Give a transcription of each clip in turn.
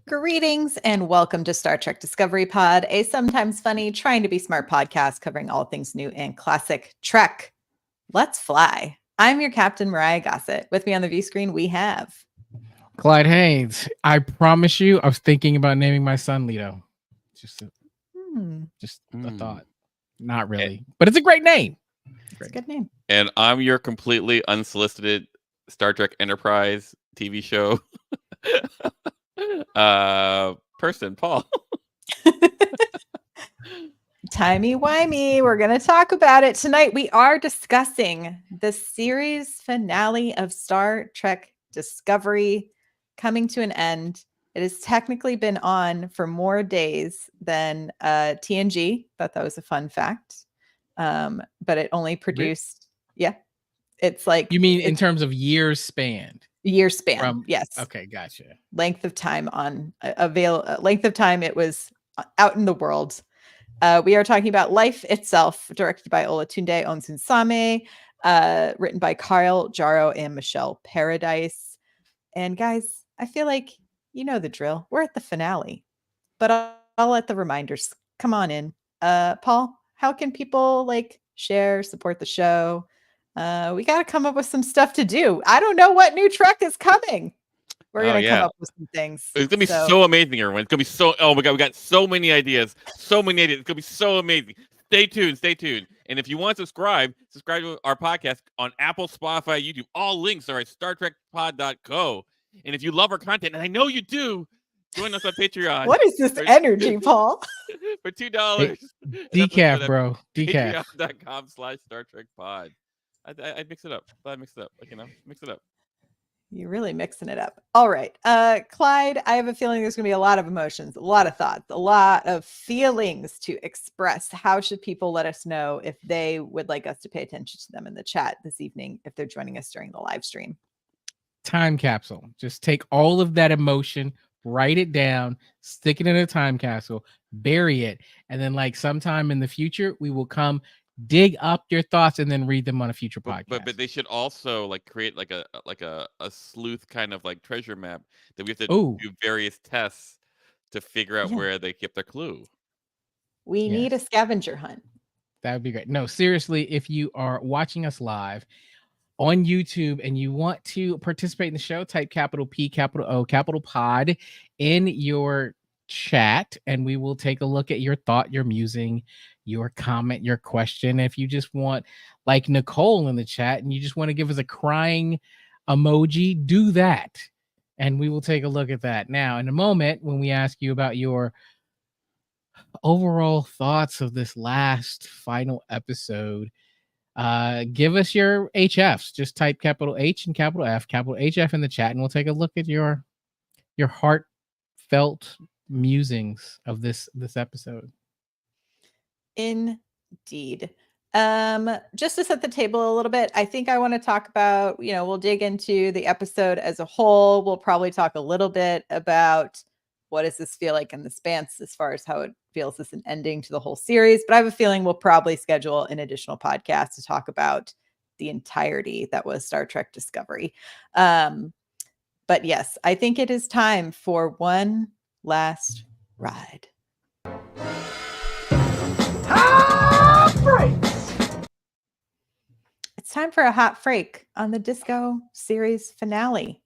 Greetings and welcome to Star Trek Discovery Pod, a sometimes funny, trying to be smart podcast covering all things new and classic Trek. Let's fly. I'm your captain, Myrriah Gossett. With me on the view screen, we have Clyde Haynes. I promise you, I was thinking about naming my son Leto. Just a thought. Not really, but it's a great name. It's a good name. And I'm your completely unsolicited Star Trek Enterprise TV show person, Paul. Timey-wimey, we're going to talk about it tonight. We are discussing the series finale of Star Trek Discovery coming to an end. It has technically been on for more days than TNG. Thought that was a fun fact. But it only produced, it's like... You mean in terms of years spanned? Year span, yes. Okay, gotcha. Length of time on length of time it was out in the world. We are talking about Life Itself, directed by Olatunde Onsunsame, written by Kyle Jarrow and Michelle Paradise. And guys, I feel like you know the drill. We're at the finale, but I'll let the reminders come on in. Paul, how can people share, support the show? We got to come up with some stuff to do. I don't know what new Trek is coming. We're going to come up with some things. It's going to be so amazing, everyone. It's going to be so, oh my God, we got so many ideas. It's going to be so amazing. Stay tuned. And if you want to subscribe to our podcast on Apple, Spotify, YouTube. All links are at StarTrekPod.co. And if you love our content, and I know you do, join us on Patreon. What is this energy, Paul? For $2. Decaf, bro. Decaf. Patreon.com/StarTrekPod. I mix it up. Mix it up. You're really mixing it up. All right. Clyde, I have a feeling there's going to be a lot of emotions, a lot of thoughts, a lot of feelings to express. How should people let us know if they would like us to pay attention to them in the chat this evening if they're joining us during the live stream? Time capsule. Just take all of that emotion, write it down, stick it in a time capsule, bury it, and then sometime in the future, we will come dig up your thoughts and then read them on a future podcast. But they should also create a sleuth kind of treasure map that we have to do various tests to figure out where they keep their clue. We need a scavenger hunt. That would be great. No, seriously, if you are watching us live on YouTube and you want to participate in the show, type capital P, capital O, capital pod in your chat, and we will take a look at your thought, your musing, your comment, your question. If you just want, like Nicole in the chat, and you just want to give us a crying emoji, do that, and we will take a look at that. Now, in a moment, when we ask you about your overall thoughts of this last final episode, give us your HFs. Just type capital H and capital F, capital HF in the chat, and we'll take a look at your heartfelt musings of this episode. Indeed. Just to set the table a little bit, I think I want to talk about, we'll dig into the episode as a whole. We'll probably talk a little bit about what does this feel like in the spans as far as how it feels as an ending to the whole series. But I have a feeling we'll probably schedule an additional podcast to talk about the entirety that was Star Trek Discovery. But yes, I think it is time for one last ride. Hot Freaks! It's time for a hot freak on the Disco series finale.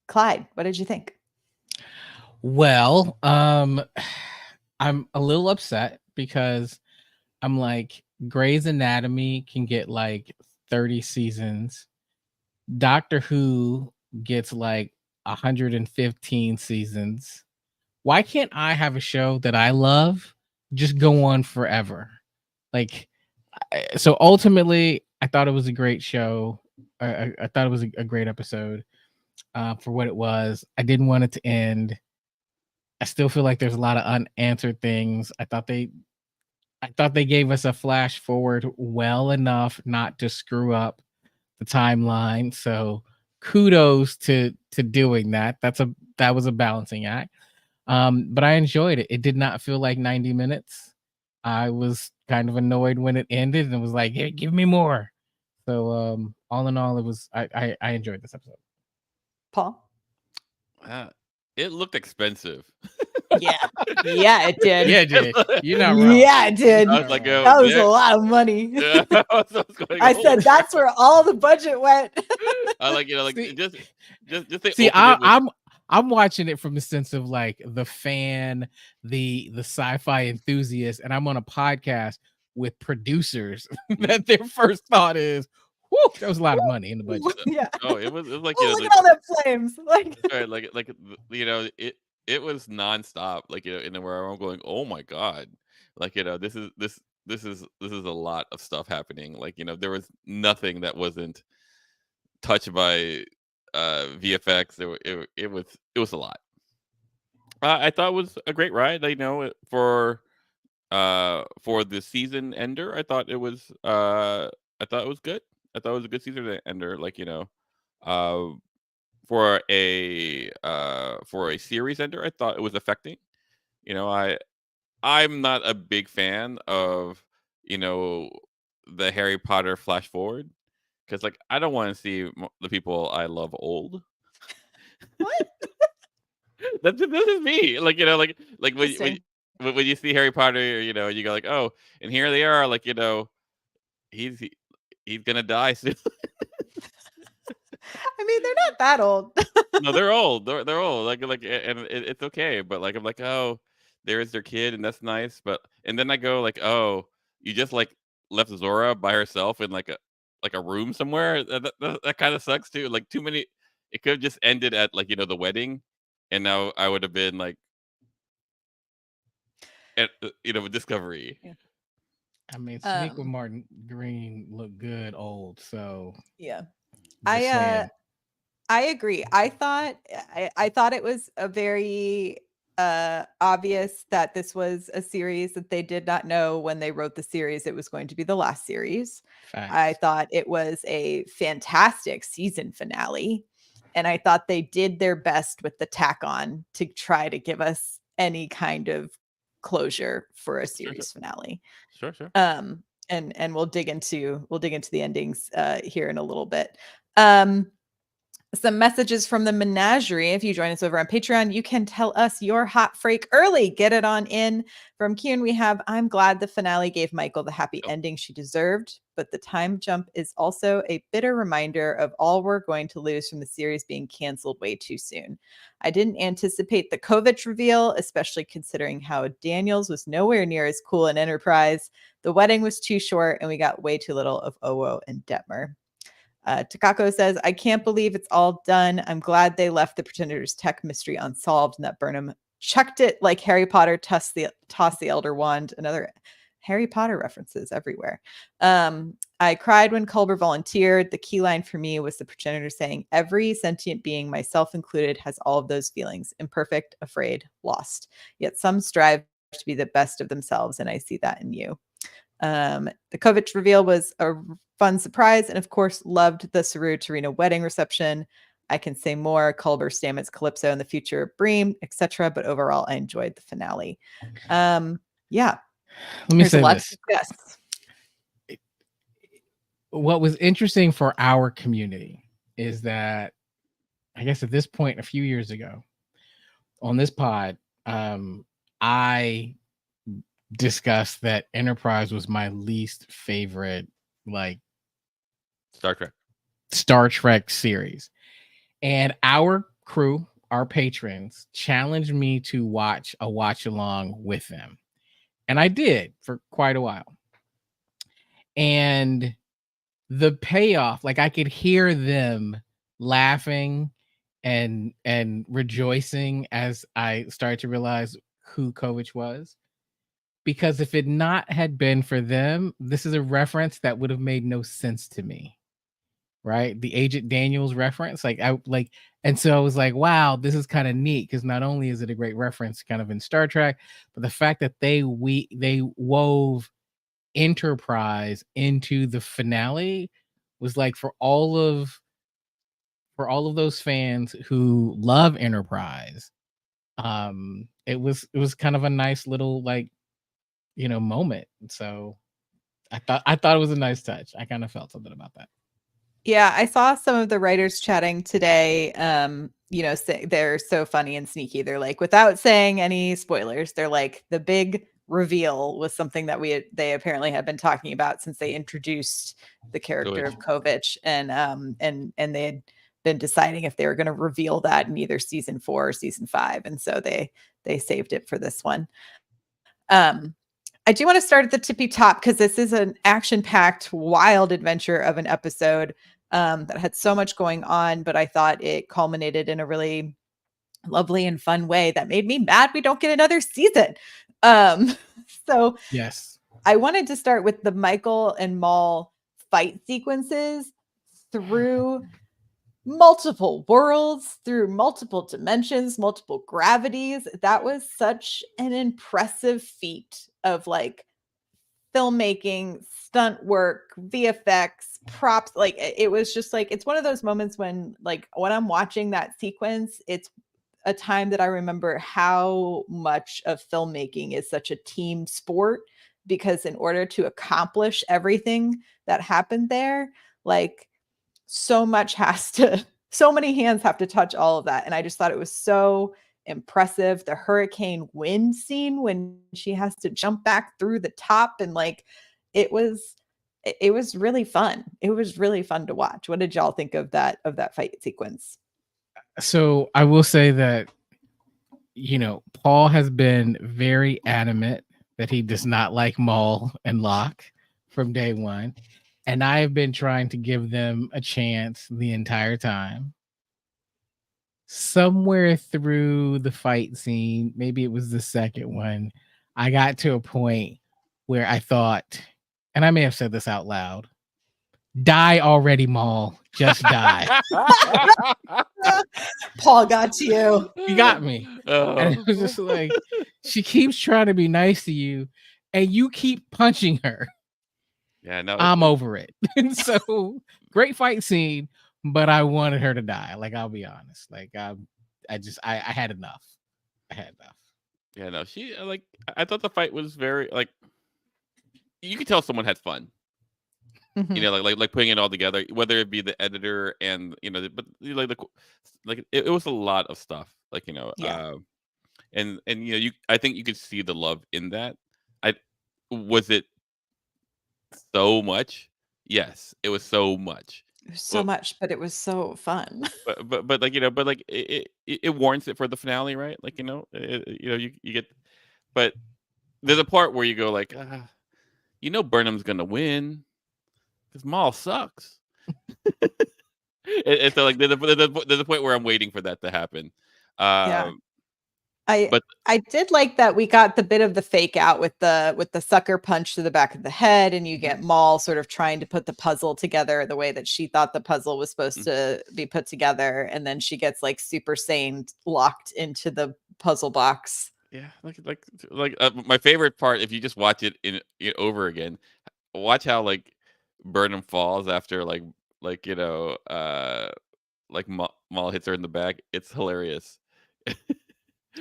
Clyde, what did you think? Well, I'm a little upset because I'm like, Grey's Anatomy can get 30 seasons. Doctor Who gets 115 seasons. Why can't I have a show that I love just go on forever? So ultimately, I thought it was a great show. I thought it was a great episode for what it was. I didn't want it to end. I still feel like there's a lot of unanswered things. I thought they gave us a flash forward well enough not to screw up the timeline. So kudos to doing that. That was a balancing act. But I enjoyed it. It did not feel like 90 minutes. I was kind of annoyed when it ended and was like, hey, give me more. So all in all, it was I enjoyed this episode. Paul? it looked expensive. Yeah, it did. Yeah, it did. You're not wrong. Yeah, it did. I was like, That was a lot of money. Yeah, I said that's where all the budget went. I like, like See- just they See, opened it with, I'm watching it from the sense of like the fan, the sci-fi enthusiast, and I'm on a podcast with producers that their first thought is, "Whoo, that was a lot of money in the budget." Yeah. oh, it was like, Oh, look at all that flames. Like, right, like it was nonstop, like, and then where I'm going, oh my god, like, this is a lot of stuff happening, like, there was nothing that wasn't touched by VFX. It was a lot. I thought it was a great ride, for the season ender. I thought it was good. I thought it was a good season ender, uh for a series ender. I thought it was affecting. I'm not a big fan of, the Harry Potter flash forward, because, like, I don't want to see the people I love old. what? This is me. Like, like Interesting. when you see Harry Potter, you go like, oh, and here they are, like, he's gonna die soon. I mean, they're not that old. No, they're old. They're old. And it's okay. But, like, I'm like, oh, there's their kid, and that's nice. And then I go like, oh, you just, like, left Zora by herself in, like, a room somewhere. That kind of sucks too. Like, too many. It could have just ended at, like, the wedding, and now I would have been like, at with Discovery. Yeah. I mean, Sonequa Martin Green looked good old, so Yeah. just saying. I agree. I thought it was a very obvious that this was a series that they did not know when they wrote the series it was going to be the last series. Facts. I thought it was a fantastic season finale, and I thought they did their best with the tack on to try to give us any kind of closure for a series finale. Sure. And we'll dig into the endings here in a little bit. Some messages from the menagerie. If you join us over on Patreon, you can tell us your hot freak early. Get it on in. From Kieran, we have, I'm glad the finale gave Michael the happy ending she deserved, but the time jump is also a bitter reminder of all we're going to lose from the series being canceled way too soon. I didn't anticipate the Kovich reveal, especially considering how Daniels was nowhere near as cool in Enterprise. The wedding was too short, and we got way too little of Owo and Detmer. Takako says, I can't believe it's all done. I'm glad they left the Pretender's tech mystery unsolved and that Burnham chucked it like Harry Potter tossed the Elder Wand. Another Harry Potter references everywhere. I cried when Culber volunteered. The key line for me was the Pretender saying, every sentient being, myself included, has all of those feelings. Imperfect, afraid, lost. Yet some strive to be the best of themselves, and I see that in you. The Kovich reveal was a fun surprise, and of course loved the Saru Tarina wedding reception. I can say more. Culber, Stamets, Calypso, and the future of Bream, etc. But overall, I enjoyed the finale. Yeah. Let me say this. Yes. What was interesting for our community is that, I guess at this point, a few years ago, on this pod, I discussed that Enterprise was my least favorite, like, Star Trek series. And our crew, our patrons, challenged me to watch a watch along with them. And I did for quite a while. And the payoff, like, I could hear them laughing and rejoicing as I started to realize who Kovich was. Because if it not had been for them, this is a reference that would have made no sense to me. Right? The Agent Daniels reference. And so I was like, wow, this is kind of neat, because not only is it a great reference kind of in Star Trek, but the fact that they wove Enterprise into the finale was like, for all of those fans who love Enterprise, it was kind of a nice little, like, moment. So I thought it was a nice touch. I kind of felt something about that. Yeah, I saw some of the writers chatting today they're so funny and sneaky. They're like, without saying any spoilers, they're like, the big reveal was something that they apparently had been talking about since they introduced the character of Kovich, and they had been deciding if they were going to reveal that in either season 4 or season 5, and so they saved it for this one. I do want to start at the tippy top because this is an action-packed, wild adventure of an episode that had so much going on, but I thought it culminated in a really lovely and fun way that made me mad we don't get another season. So yes, I wanted to start with the Michael and Maul fight sequences through multiple worlds, through multiple dimensions, multiple gravities. That was such an impressive feat of like filmmaking, stunt work, VFX, props. Like it was just like, it's one of those moments when I'm watching that sequence, it's a time that I remember how much of filmmaking is such a team sport, because in order to accomplish everything that happened there, like so many hands have to touch all of that. And I just thought it was so impressive. The hurricane wind scene when she has to jump back through the top, and like it was really fun. It was really fun to watch. What did y'all think of that fight sequence? So I will say that, Paul has been very adamant that he does not like Maul and Locke from day one. And I have been trying to give them a chance the entire time. Somewhere through the fight scene, maybe it was the second one, I got to a point where I thought, and I may have said this out loud, die already, Maul. Just die. Paul got you. You got me. And it was just like, she keeps trying to be nice to you, and you keep punching her. Yeah, no, I'm over it. And so, great fight scene, but I wanted her to die. Like, I'll be honest. Like, I had enough. I had enough. Yeah, no, I thought the fight was very you could tell someone had fun. Mm-hmm. Like putting it all together, whether it be the editor and but it was a lot of stuff. Yeah. And I think you could see the love in that. Was it so much? Yes, it was so much. It was so much, but it was so fun. But it warrants it for the finale, right? You get, but there's a part where you go like, Burnham's gonna win because Maul sucks. And so there's a point where I'm waiting for that to happen. Yeah. But I did like that we got the bit of the fake out with the sucker punch to the back of the head, and you get Maul sort of trying to put the puzzle together the way that she thought the puzzle was supposed to be put together, and then she gets like Super Saiyan locked into the puzzle box. Yeah, my favorite part, if you just watch it over again, watch how Burnham falls after Maul hits her in the back. It's hilarious.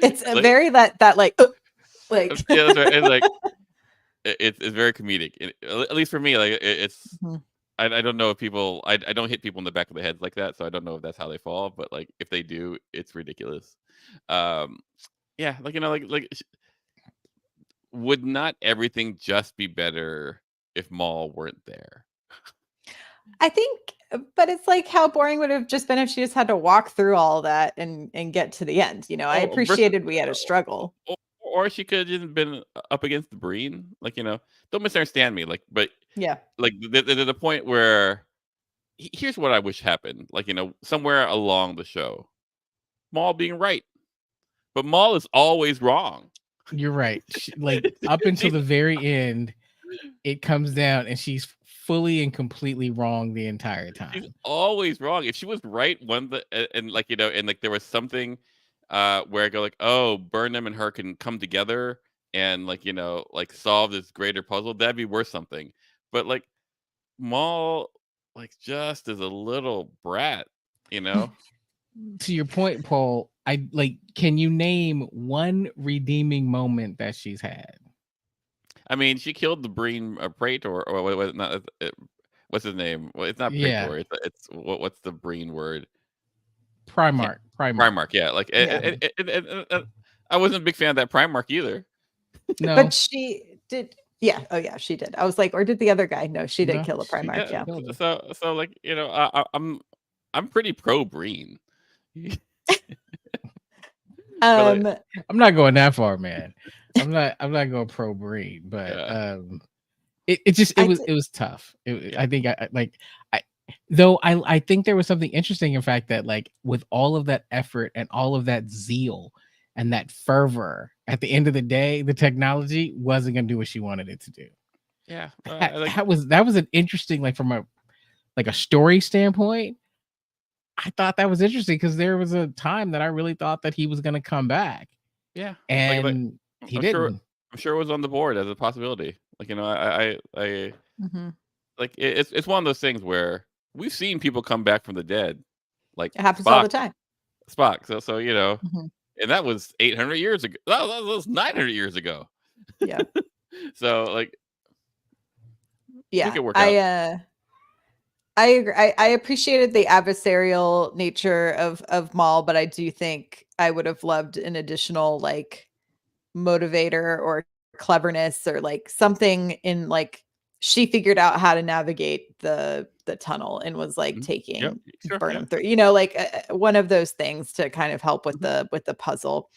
It's a very that like yeah, that's right. It's like it's very comedic. At least for me, it's. Mm-hmm. I don't know if people. I don't hit people in the back of the head like that, so I don't know if that's how they fall. But if they do, it's ridiculous. Yeah, would not everything just be better if Maul weren't there? I think, but it's like how boring would it have just been if she just had to walk through all that and get to the end. I appreciated we had a struggle. Or she could have just been up against the Breen. Don't misunderstand me. But yeah, there's a point where here's what I wish happened. Somewhere along the show, Maul being right, but Maul is always wrong. You're right. Up until the very end, it comes down and she's fully and completely wrong the entire time. She's always wrong. If she was right and there was something where I go oh, Burnham and her can come together and solve this greater puzzle, that'd be worth something. But Maul just is a little brat, To your point, Paul, can you name one redeeming moment that she's had? I mean, she killed the Breen Praetor, or not? What's his name? Well, it's not Praetor. Yeah. It's what's the Breen word? Primark, yeah. Like, Yeah. I wasn't a big fan of that Primark either. No, But she did. Yeah. Oh, yeah, she did. I was like, or did the other guy? No, she did No, kill a she Primark. Yeah. Yeah. killed her. So like, I'm pretty pro Breen. But like, Um, I'm not going that far, man. I'm not going pro Breen, but yeah. it was tough. I think I think there was something interesting in fact that like with all of that effort and all of that zeal and that fervor, at the end of the day, the technology wasn't going to do what she wanted it to do. Yeah. That was an interesting, like from a story standpoint. I thought that was interesting because there was a time that I really thought that he was going to come back, yeah. and he I'm didn't. sure it was on the board as a possibility. Like, I mhm. like it's one of those things where we've seen people come back from the dead, like It happens all the time. Spock. So Mhm. and that was 800 years ago. That was 900 years ago. Yeah. So like, it Yeah. could work out. I agree. I appreciated the adversarial nature of Maul, but I do think I would have loved an additional like motivator or cleverness or like something in like she figured out how to navigate the tunnel and was like Mhm. Yep. taking Sure. Burnham Yeah. through, like one of those things to kind of help with the puzzle.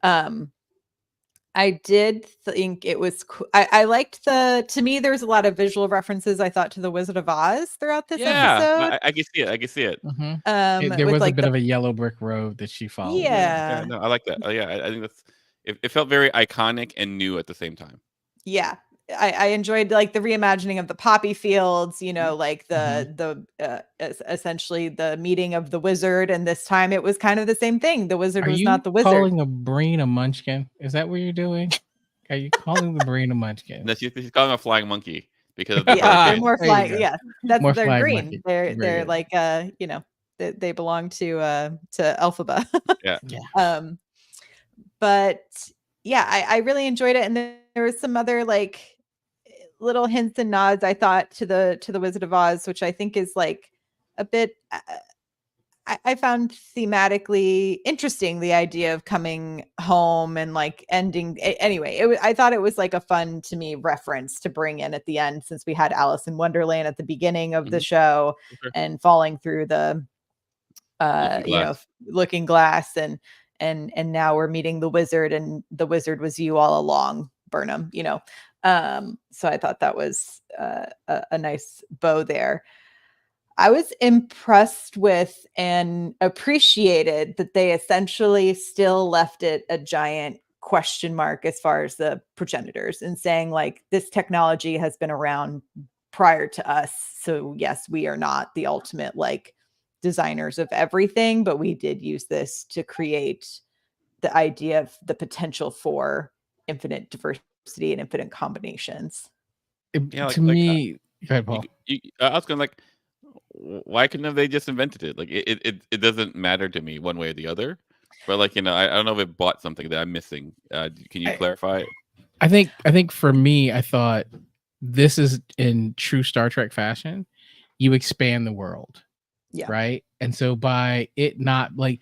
Um, I did think it was I liked to me there was a lot of visual references I thought to the Wizard of Oz throughout this Yeah. episode. I can see it. I can see it. There With was a like bit the of a yellow brick road that she followed. Yeah. yeah. No, I like that. Yeah. I think it felt very iconic and new at the same time. Yeah. I enjoyed like the reimagining of the poppy fields, Mhm. like essentially the meeting of the wizard. And this time it was kind of the same thing. The wizard Are was you not the wizard. calling a Breen a munchkin? Is that what you're doing? Are you calling the Breen a munchkin? No, she's calling him a flying monkey because of the Yeah, they're hurricane. more There you flying. go. Yeah, More they're flying green. monkey. They're Brilliant. like they belong to Elphaba. Yeah. Yeah. um, but yeah, I really enjoyed it, and there was some other like little hints and nods I thought to the Wizard of Oz, which I think is like a bit. I found thematically interesting the idea of coming home and like ending. Anyway, I thought it was like a fun to me reference to bring in at the end, since we had Alice in Wonderland at the beginning of the Mhm. show Okay. and falling through the Looking glass. looking glass, and now we're meeting the wizard, and the wizard was you all along, Burnham. So I thought that was a nice bow there. I was impressed with and appreciated that they essentially still left it a giant question mark as far as the progenitors, and saying like this technology has been around prior to us. So yes, we are not the ultimate like designers of everything, but we did use this to create the idea of the potential for infinite diversity and infinite combinations. Yeah. To me, go ahead, Paul. I was gonna like, why couldn't have they just invented it? Like, it doesn't matter to me one way or the other. But like, I don't know if it bought something that I'm missing. Can you clarify? I think for me, I thought this is in true Star Trek fashion. You expand the world, Yeah. right? And so by it not like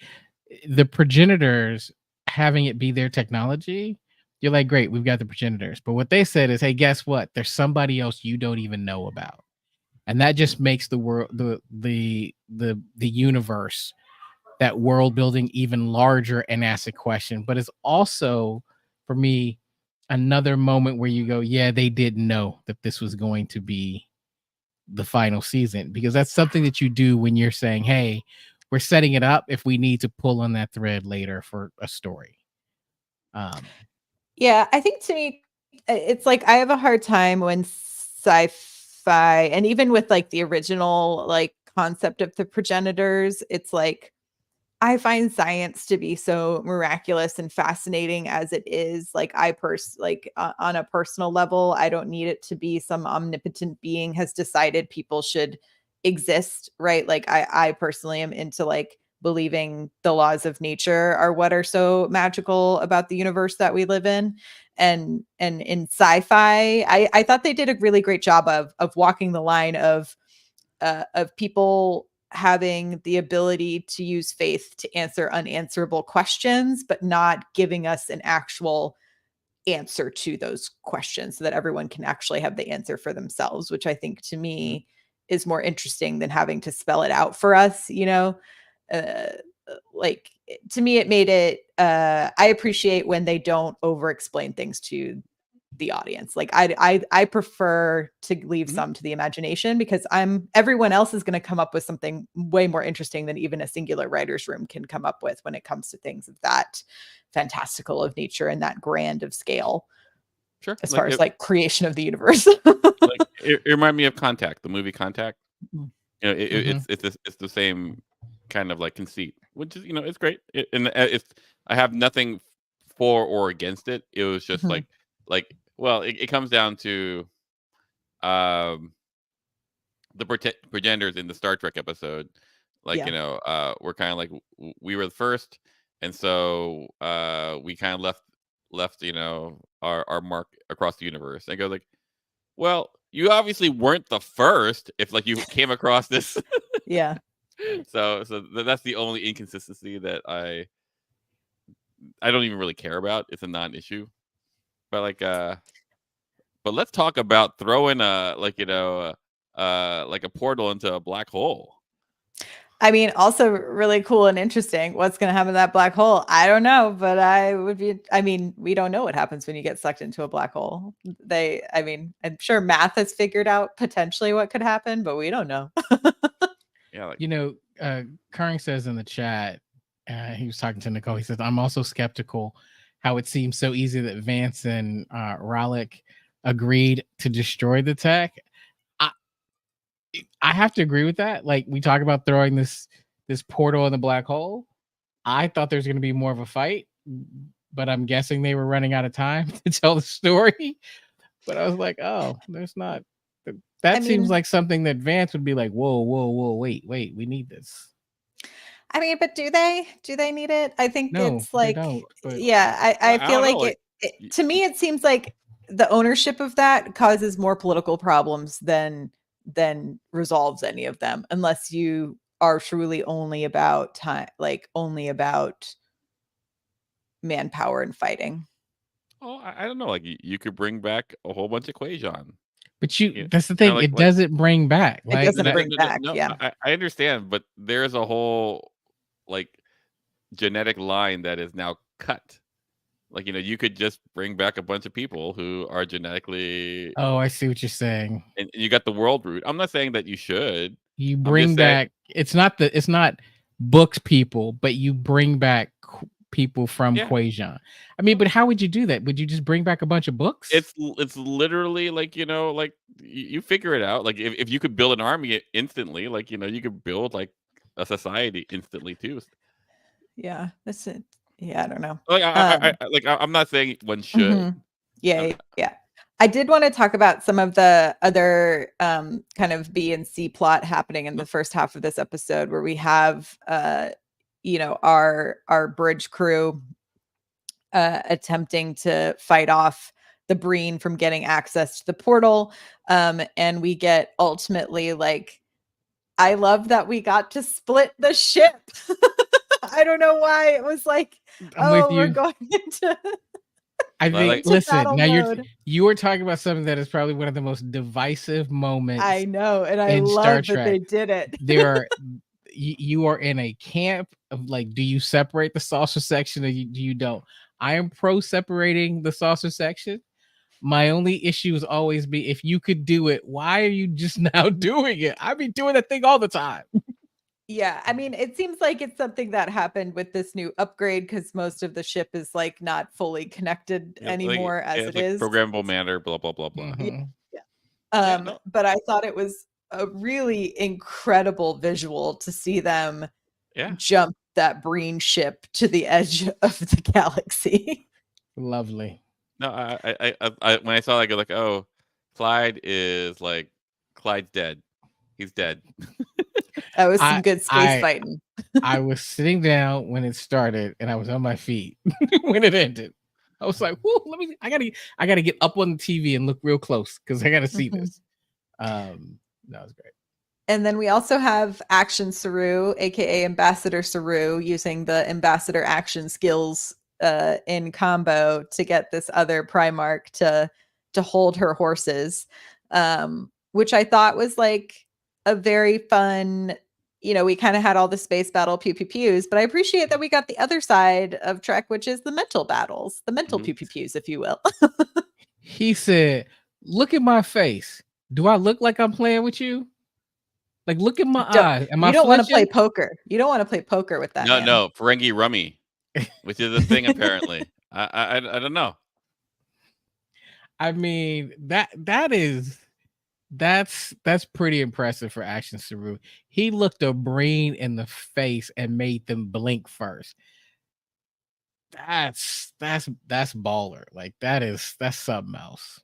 the progenitors having it be their technology, you're like, great, we've got the progenitors. But what they said is, hey, guess what? There's somebody else you don't even know about, and that just makes the world, the universe, that world building even larger and ask a question. But it's also for me another moment where you go, yeah, they didn't know that this was going to be the final season, because that's something that you do when you're saying, hey, we're setting it up if we need to pull on that thread later for a story. Yeah, I think to me, it's like I have a hard time when sci-fi, and even with like the original like concept of the progenitors, it's like I find science to be so miraculous and fascinating as it is. Like on a personal level, I don't need it to be some omnipotent being has decided people should exist, right? Like I personally am into like believing the laws of nature are what are so magical about the universe that we live in. And in sci-fi, I thought they did a really great job of walking the line of people having the ability to use faith to answer unanswerable questions, but not giving us an actual answer to those questions so that everyone can actually have the answer for themselves, which I think to me is more interesting than having to spell it out for us, like to me it made it I appreciate when they don't over explain things to the audience. Like I prefer to leave some to the imagination, because everyone else is going to come up with something way more interesting than even a singular writer's room can come up with when it comes to things of that fantastical of nature and that grand of scale. Sure. As far as like creation of the universe. Like it reminded me of Contact, the movie Contact. It's the same kind of like conceit, which is it's great. I have nothing for or against it. It was just well, it comes down to the pretenders in the Star Trek episode. Like we're kind of like we were the first, and so we kind of left our mark across the universe. And I go like, well, you obviously weren't the first if like you came across this. Yeah. So that's the only inconsistency that I don't even really care about. It's a non-issue. But like but let's talk about throwing like a portal into a black hole. I mean, also really cool and interesting. What's going to happen to that black hole? I don't know, but we don't know what happens when you get sucked into a black hole. I'm sure math has figured out potentially what could happen, but we don't know. Yeah. Karen says in the chat, he was talking to Nicole. He says, I'm also skeptical how it seems so easy that Vance and Raleigh agreed to destroy the tech. I have to agree with that. Like, we talk about throwing this portal in the black hole. I thought there's going to be more of a fight, but I'm guessing they were running out of time to tell the story. But I was like, oh, there's not. That seems like something that Vance would be like, whoa, wait, we need this. I mean, but do they need it? I think it's like, don't, I feel like it, to me, it seems like the ownership of that causes more political problems than resolves any of them, unless you are truly only about time, like only about manpower and fighting. Oh, I don't know. Like you could bring back a whole bunch of Quajon. But that's the thing. It doesn't bring back. It doesn't bring back. No, yeah, I understand, but there's a whole like genetic line that is now cut. Like you could just bring back a bunch of people who are genetically. Oh, I see what you're saying. And you got the world route. I'm not saying that you should. You bring back. It's not booked people, but you bring back people from Quajon. I mean, but how would you do that? Would you just bring back a bunch of books? It's literally like like you figure it out. Like if you could build an army instantly, like you could build like a society instantly too. Yeah, that's it. Yeah, I don't know. Like I'm not saying one should. Yeah. I did want to talk about some of the other kind of B and C plot happening in the first half of this episode, where we have our bridge crew attempting to fight off the Breen from getting access to the portal, and we get ultimately like, I love that we got to split the ship. I don't know why it was like, we're going into. I think. Listen, now you were talking about something that is probably one of the most divisive moments. I know, and I love that they did it. You are in a camp of like, do you separate the saucer section or do you don't? I am pro separating the saucer section. My only issue is always be, if you could do it, why are you just now doing it? I be doing that thing all the time. Yeah, I mean, it seems like it's something that happened with this new upgrade, because most of the ship is like not fully connected anymore as it is. Programmable manner, blah blah blah blah. Yeah. But I thought it was a really incredible visual to see them jump that Breen ship to the edge of the galaxy. Lovely. No, I when I saw that, I go like, oh, Clyde's dead. He's dead. That was some good space fighting. I was sitting down when it started, and I was on my feet when it ended. I was like, "Whoa, I gotta get up on the TV and look real close because I gotta see this." That was great. And then we also have Action Saru, aka Ambassador Saru, using the Ambassador action skills in combo to get this other Primarch to hold her horses, which I thought was like a very fun. We kind of had all the space battle pew pew pews, but I appreciate that we got the other side of Trek, which is the mental battles, the mental pew pew pews, if you will. He said, "Look at my face. Do I look like I'm playing with you? Like, look at my eyes. Am I You don't want to play flinching?" poker. You don't want to play poker with that man. No, Ferengi Rummy, which is a thing apparently. I don't know. I mean, that's pretty impressive for Action Saru. He looked a brain in the face and made them blink first. That's baller. Like that's something else.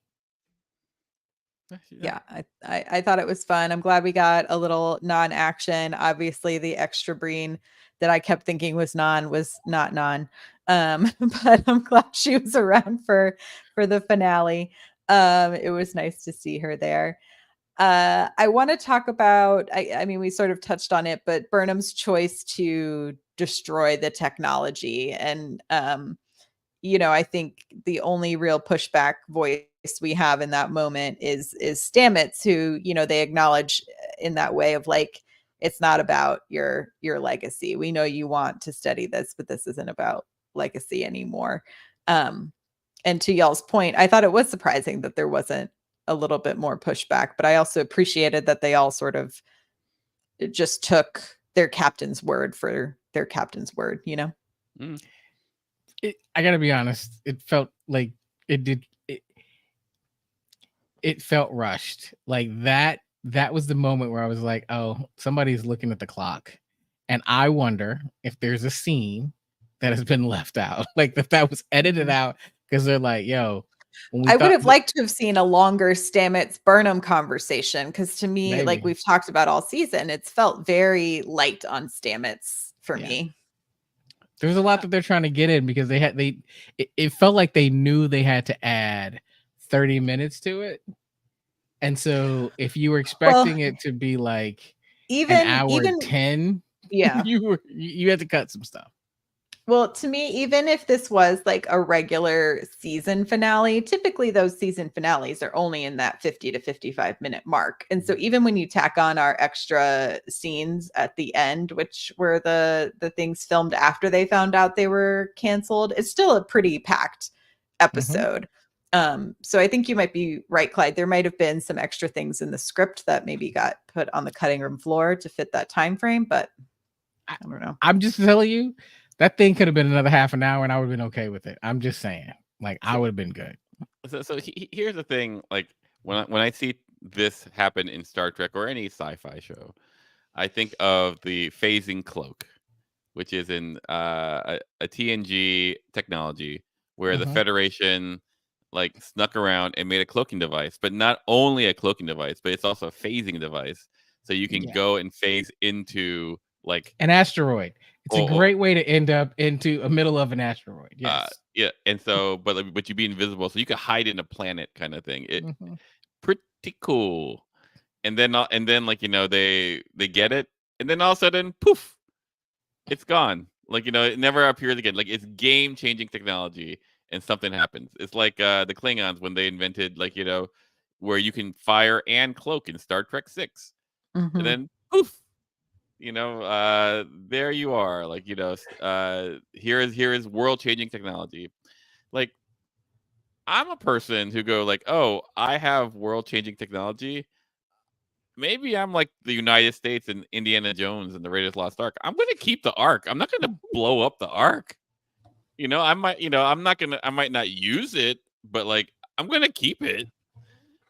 Yeah, I thought it was fun. I'm glad we got a little non-action. Obviously, the extra Breen that I kept thinking was not non. But I'm glad she was around for the finale. It was nice to see her there. I want to talk about, I mean, we sort of touched on it, but Burnham's choice to destroy the technology. And I think the only real pushback voice we have in that moment is Stamets, who, they acknowledge in that way of like, it's not about your legacy. We know you want to study this, but this isn't about legacy anymore. And to y'all's point, I thought it was surprising that there wasn't a little bit more pushback, but I also appreciated that they all sort of just took their captain's word for their captain's word, Mm. I gotta be honest. It felt like it felt rushed. Like that was the moment where I was like, oh, somebody's looking at the clock. And I wonder if there's a scene that has been left out. Like that was edited out because they're like, yo, I would have liked to have seen a longer Stamets Burnham conversation, because to me, Maybe. like we've talked about all season, it's felt very light on Stamets for me. There's a lot that they're trying to get in because it felt like they knew they had to add 30 minutes to it. And so if you were expecting it to be like even an hour 10, yeah, you had to cut some stuff. Well, to me, even if this was like a regular season finale, typically those season finales are only in that 50 to 55 minute mark. And so even when you tack on our extra scenes at the end, which were the things filmed after they found out they were canceled, it's still a pretty packed episode. So I think you might be right, Clyde. There might have been some extra things in the script that maybe got put on the cutting room floor to fit that time frame, but I don't know. I'm just telling you, that thing could have been another half an hour and I would have been okay with it. I'm just saying, like, I would have been good. So here's the thing, like when I see this happen in Star Trek or any sci-fi show, I think of the phasing cloak, which is in a TNG technology where the Federation like snuck around and made a cloaking device, but not only a cloaking device, but it's also a phasing device, so you can go and phase into like an asteroid. It's a great way to end up into a middle of an asteroid. Yes. Yeah, and so but you be invisible, so you could hide in a planet kind of thing. It pretty cool. And then like they get it, and then all of a sudden, poof, it's gone. Like it never appears again. Like it's game-changing technology, and something happens. It's like the Klingons when they invented like where you can fire and cloak in Star Trek 6, and then poof. There you are. Like here is world-changing technology. Like I'm a person who go like, oh, I have world-changing technology. Maybe I'm like the United States and Indiana Jones and the Raiders of the Lost Ark. I'm going to keep the Ark. I'm not going to blow up the Ark. I might, I might not use it, but like, I'm going to keep it.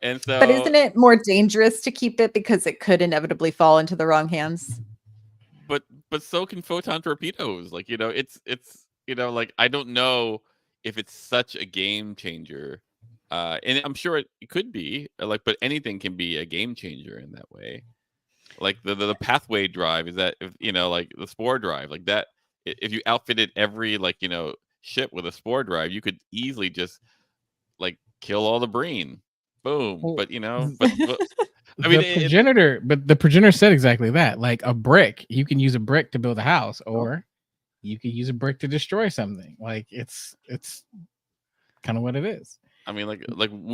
And so, but isn't it more dangerous to keep it because it could inevitably fall into the wrong hands? But so can photon torpedoes. Like, it's, like, I don't know if it's such a game changer. And I'm sure it could be like, but anything can be a game changer in that way. Like the pathway drive is that, like the spore drive, like that, if you outfitted every ship with a spore drive, you could easily just like kill all the Breen. Boom. But I mean, the progenitor, but the progenitor said exactly that. Like a brick, you can use a brick to build a house, or you can use a brick to destroy something. Like it's kind of what it is. I mean,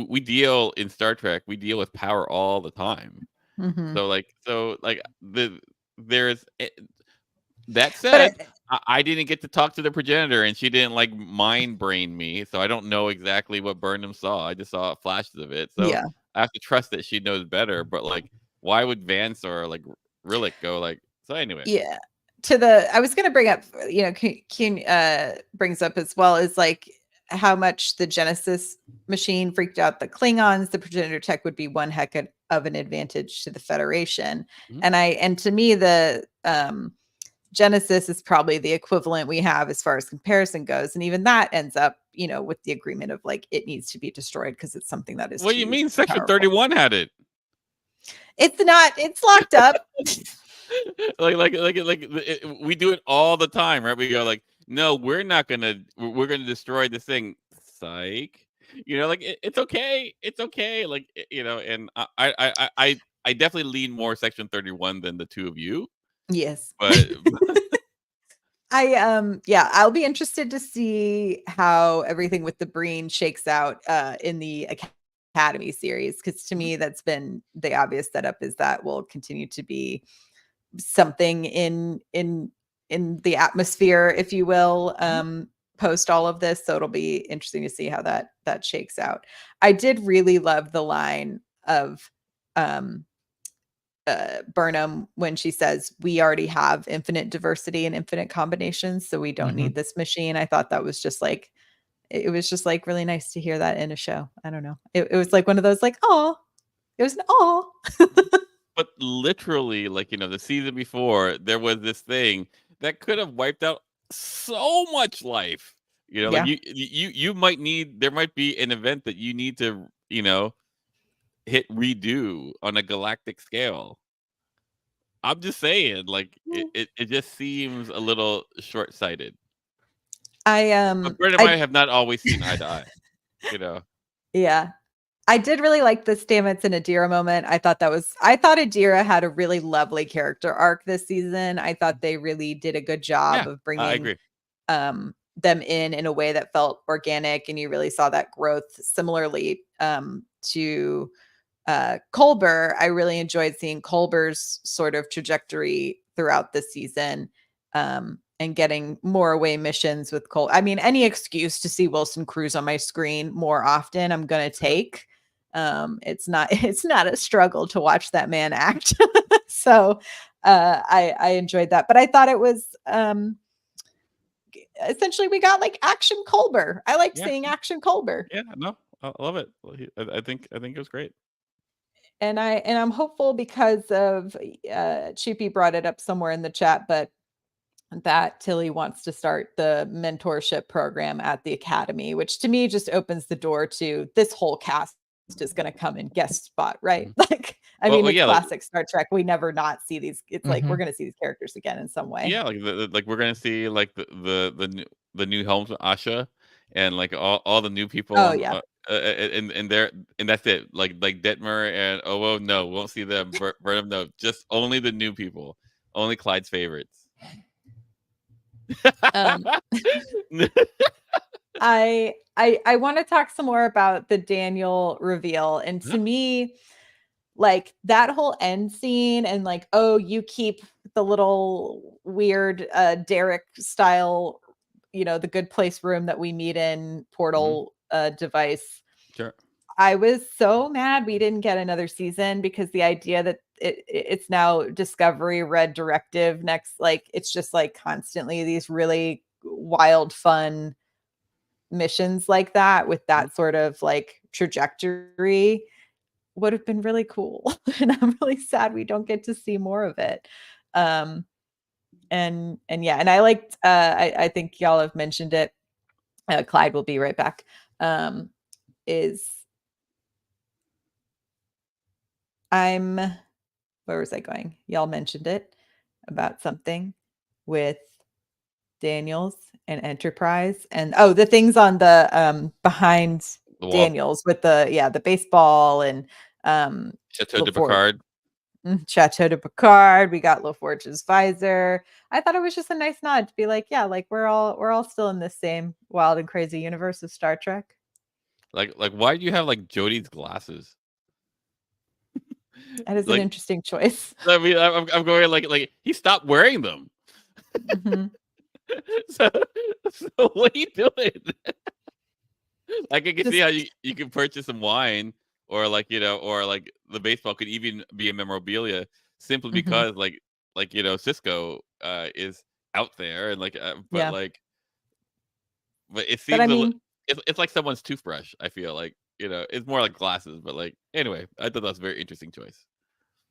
we deal in Star Trek. We deal with power all the time. Mhm. So there's that But said, I didn't get to talk to the progenitor, and she didn't like mind brain me, so I don't know exactly what Burnham saw. I just saw flashes of it, so yeah. I have to trust that she knows better. But like, why would Vance or like Rillick go like? So anyway, Yeah. I was going to bring up, Kuhn brings up as well, is like how much the Genesis machine freaked out the Klingons. The progenitor tech would be one heck of an advantage to the Federation. Mhm. And to me, the Genesis is probably the equivalent we have as far as comparison goes. And even that ends up, with the agreement of like, it needs to be destroyed because it's something that is what do you too mean? Section powerful. 31 had it. It's not, it's locked up. We do it all the time, right? We go like, no, we're gonna destroy this thing. Psych. It's okay. It's okay. And I definitely lean more Section 31 than the two of you. Yes. But I'll be interested to see how everything with the Breen shakes out in the Academy series, because to me that's been the obvious setup, is that will continue to be something in the atmosphere, if you will, post all of this. So it'll be interesting to see how that shakes out. I did really love the line of Burnham when she says, we already have infinite diversity and infinite combinations, so we don't need this machine. I thought that was just like, it was just like really nice to hear that in a show. I don't know. It was like one of those like, oh, it was an oh. but literally, the season before, there was this thing that could have wiped out so much life. Yeah. You might need, there might be an event that you need to, hit redo on a galactic scale. I'm just saying, it just seems a little short-sighted. But Brett and I have not always seen eye to eye, Yeah. I did really like the Stamets and Adira moment. I thought Adira had a really lovely character arc this season. I thought they really did a good job of I bringing agree. them in a way that felt organic, and you really saw that growth. Similarly to Culber, I really enjoyed seeing Culber's sort of trajectory throughout the season, and getting more away missions with Cole. I mean, any excuse to see Wilson Cruz on my screen more often, I'm going to take. It's not a struggle to watch that man act. So I enjoyed that, but I thought it was essentially we got like action Culber. I liked seeing action Culber. Yeah, no, I love it. I think it was great. And I'm hopeful because of Chippy brought it up somewhere in the chat, but that Tilly wants to start the mentorship program at the Academy, which to me just opens the door to this whole cast is going to come and guest spot, right? Like, it's classic Star Trek. We never not see these. It's like we're going to see these characters again in some way. Yeah, we're going to see like the new helmsman Asha, and like all the new people. Oh yeah. And that's it. Like Detmer and Owo, no, we won't see them. Burnham, no, just only the new people, only Clyde's favorites. I want to talk some more about the Daniel reveal, and to me, like that whole end scene, and like, oh, you keep the little weird Derek style, the good place room that we meet in portal device. Sure. I was so mad we didn't get another season, because the idea that it's now Discovery Red Directive next, like it's just like constantly these really wild, fun missions like that with that sort of like trajectory would have been really cool. And I'm really sad we don't get to see more of it. And I liked I think y'all have mentioned it. Clyde will be right back. Where was I going? Y'all mentioned it about something with Daniels and Enterprise, and the things on the behind The wall. Daniels with the baseball and Chateau de LaForge. Picard. Chateau de Picard. We got LaForge's visor. I thought it was just a nice nod to be like, yeah, like we're all still in this same wild and crazy universe of Star Trek. Like why do you have like Jodie's glasses? That is an Like, interesting choice. I mean, I'm going like he stopped wearing them. Mhm. so what are you doing? I can see how you can purchase some wine, or like or like the baseball could even be a memorabilia simply Mhm. because like Cisco is out there and but Yeah. like but it But I seems mean, it's like someone's toothbrush. I feel like it's more like glasses, but like anyway, I thought that was a very interesting choice.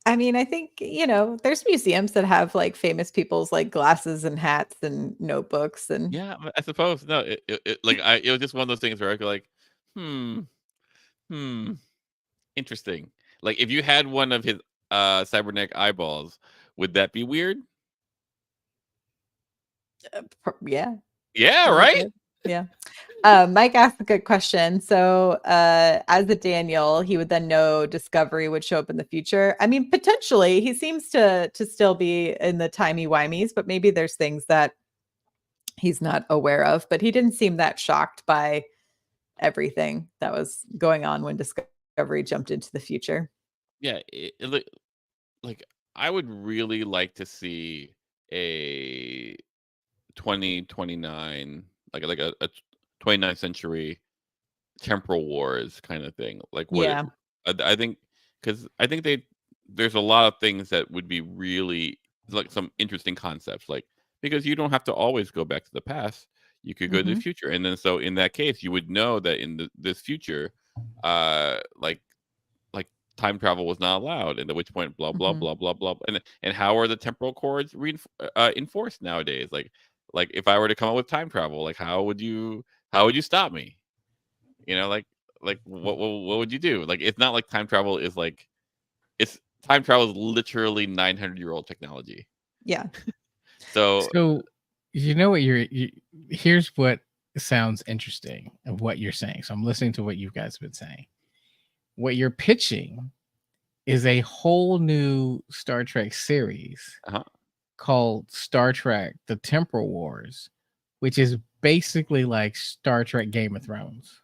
I mean, I think, there's museums that have like famous people's like glasses and hats and notebooks and Yeah, I suppose no, it was just one of those things where I go like, hmm, hmm, interesting. Like if you had one of his cybernetic eyeballs, would that be weird? yeah. Yeah, a little right? bit. Yeah. Mike asked a good question. So, as a Daniel, he would then know Discovery would show up in the future. I mean, potentially, he seems to still be in the timey-wimeys, but maybe there's things that he's not aware of. But he didn't seem that shocked by everything that was going on when Discovery jumped into the future. Yeah, like I would really like to see a 2029 like a 29th century temporal wars kind of thing. Like what Yeah. I think because I think there's a lot of things that would be really like some interesting concepts like because you don't have to always go back to the past. You could go to the Mhm. future, and then so in that case, you would know that in this future, like time travel was not allowed, and at which point, blah blah Mhm. blah blah blah, and how are the temporal cords enforced nowadays? Like if I were to come up with time travel, like how would you stop me? Like what would you do? Like it's not like time travel is like it's time travel is literally 900-year-old technology. Yeah. So So, you know what here's what sounds interesting of what you're saying. So I'm listening to what you guys have been saying. What you're pitching is a whole new Star Trek series uh called Star Trek: The Temporal Wars, which is basically like Star Trek Game of Thrones.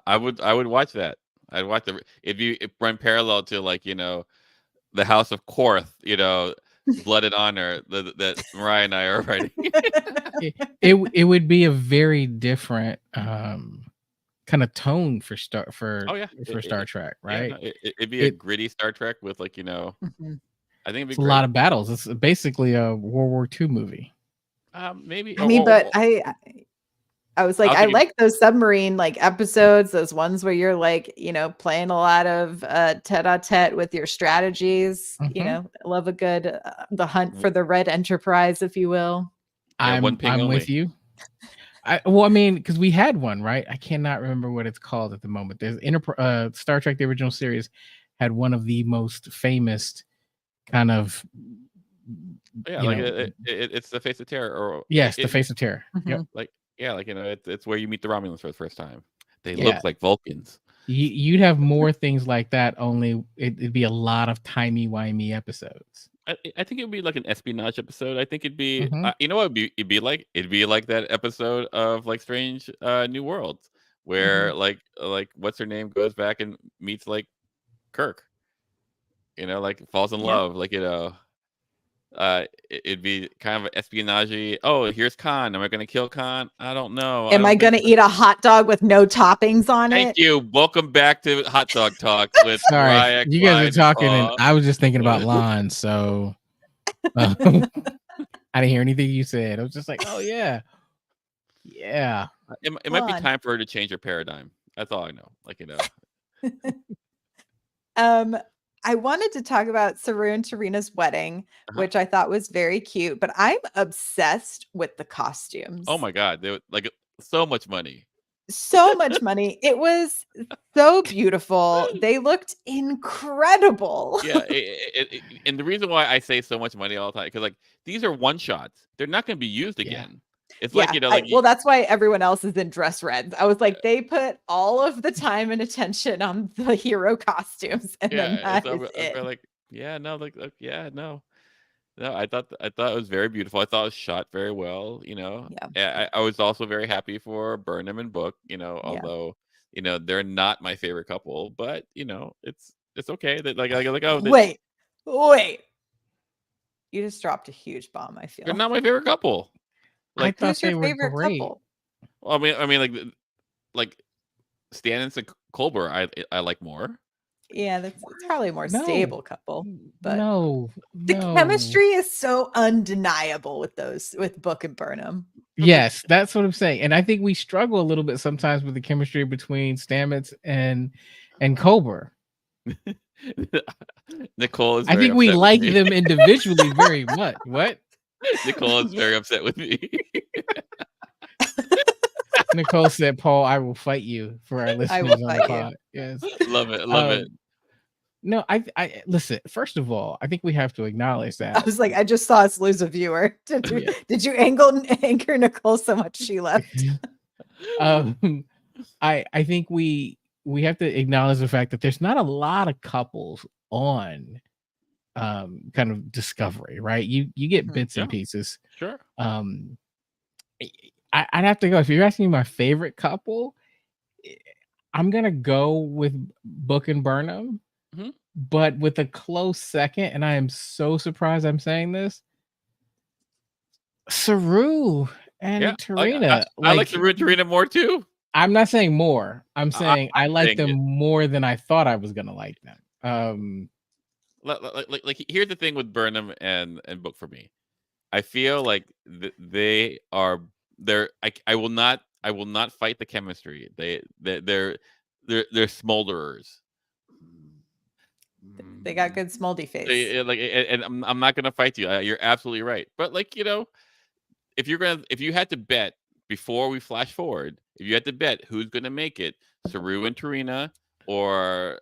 I would watch that. I'd watch if you run parallel to like the House of Korth, Blood and Honor that Myrriah and I are writing. It would be a very different kind of tone for Oh yeah, Star Trek, yeah, right? no, it'd be a gritty Star Trek with like Mhm. I think it'd be It's a lot great. of battles. It's basically a World War II movie. Maybe I mean, but I was like, I'll I think like those submarine like episodes, those ones where you're like, playing a lot of tete-a-tete with your strategies. Mhm. I love a good the hunt for the Red Enterprise, if you will. yeah, one ping I'm with only. you. I mean, because we had one, right? I cannot remember what it's called at the moment. There's Star Trek: The Original Series had one of the most famous kind of, Yeah, you like know, it's the face of terror, or yes, the Face of Terror. Yep. Mhm. like yeah, like it's where you meet the Romulans for the first time. They Yeah. look like Vulcans. You'd have more things like that. Only it'd be a lot of timey-wimey episodes. I think it'd be like an espionage episode. I think it'd be Mhm. you know what it'd be like? It'd be like that episode of like Strange New Worlds where Mhm. like what's her name goes back and meets like Kirk. Like falls in Yeah. love, like it'd be kind of an espionage. Oh, here's Khan. Am I going to kill Khan? I don't know. I Am I don't think gonna so. eat a hot dog with no toppings on Thank it? you. Welcome back to Hot Dog Talk with Sorry, Myrriah, you guys are Clyde, and talking, and Paul. I was just thinking about lines. So I didn't hear anything you said. I was just like, oh yeah, yeah. It might be Fun. time for her to change her paradigm. That's all I know. Like Um, I wanted to talk about Saru and Tarina's wedding, uh-huh. which I thought was very cute, but I'm obsessed with the costumes. Oh my God, they like so much money. So much money. It was so beautiful. They looked incredible. Yeah, and the reason why I say so much money all the time because like these are one shots. They're not going to be used Yeah. again. It's Yeah, like, you know, like well, that's why everyone else is in dress reds. I was like, they put all of the time and attention on the hero costumes, and then yeah. that So is I'm it. like, yeah, no, yeah, no. No, I thought it was very beautiful. I thought it was shot very well. You know, Yeah, I was also very happy for Burnham and Book. You know, yeah. although you know they're not my favorite couple, but you know it's okay that like oh Wait. You just dropped a huge bomb, I they're feel. not my favorite couple. I Like thought Who's your they were favorite great. couple? I mean like Stannis and Colbert I like more. Yeah, it's probably a more No, stable couple, but no, the no. chemistry is so undeniable with Book and Burnham. Yes, that's what I'm saying, and I think we struggle a little bit sometimes with the chemistry between Stamets and Colbert. Nicole is I very think we upset with like me. them individually very much. What? Nicole is very upset with me. Nicole said, "Paul, I will fight you for our I listeners will on the fight you. pod." Yes. Love it, love it. No, I listen. First of all, I think we have to acknowledge I that. was like, I just saw us lose a viewer. Did you anchor Nicole so much she left? I think we have to acknowledge the fact that there's not a lot of couples on kind of Discovery, right? You get bits and pieces. Sure. I'd have to go. If you're asking my favorite couple, I'm gonna go with Book and Burnham, but with a close second, and I am so surprised I'm saying this, Saru and Tarina. I like Saru and Tarina more too. I'm not saying more. I'm saying I like saying them more than I thought I was gonna like them. Like here's the thing with Burnham and Book for me. I feel like they're I will not fight the chemistry. They're smolderers. They got good smoldy face. And I'm not gonna fight you. You're absolutely right. But like, you know, if you had to bet before we flash forward, if you had to bet who's gonna make it, Saru and Tarina or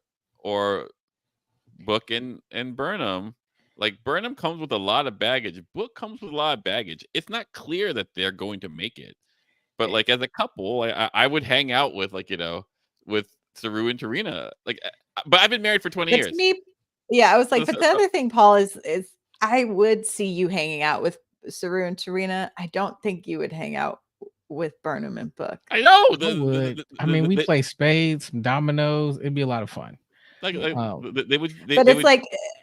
Book and Burnham. Like Burnham comes with a lot of baggage. Book comes with a lot of baggage. It's not clear that they're going to make it. But like as a couple, I would hang out with like, you know, with Saru and Tarina. Like, but I've been married for 20 years. To me, yeah, I was like, but the other thing, Paul, is I would see you hanging out with Saru and Tarina. I don't think you would hang out with Burnham and Book. I know. I would. I mean, we play spades, some dominoes. It'd be a lot of fun. Like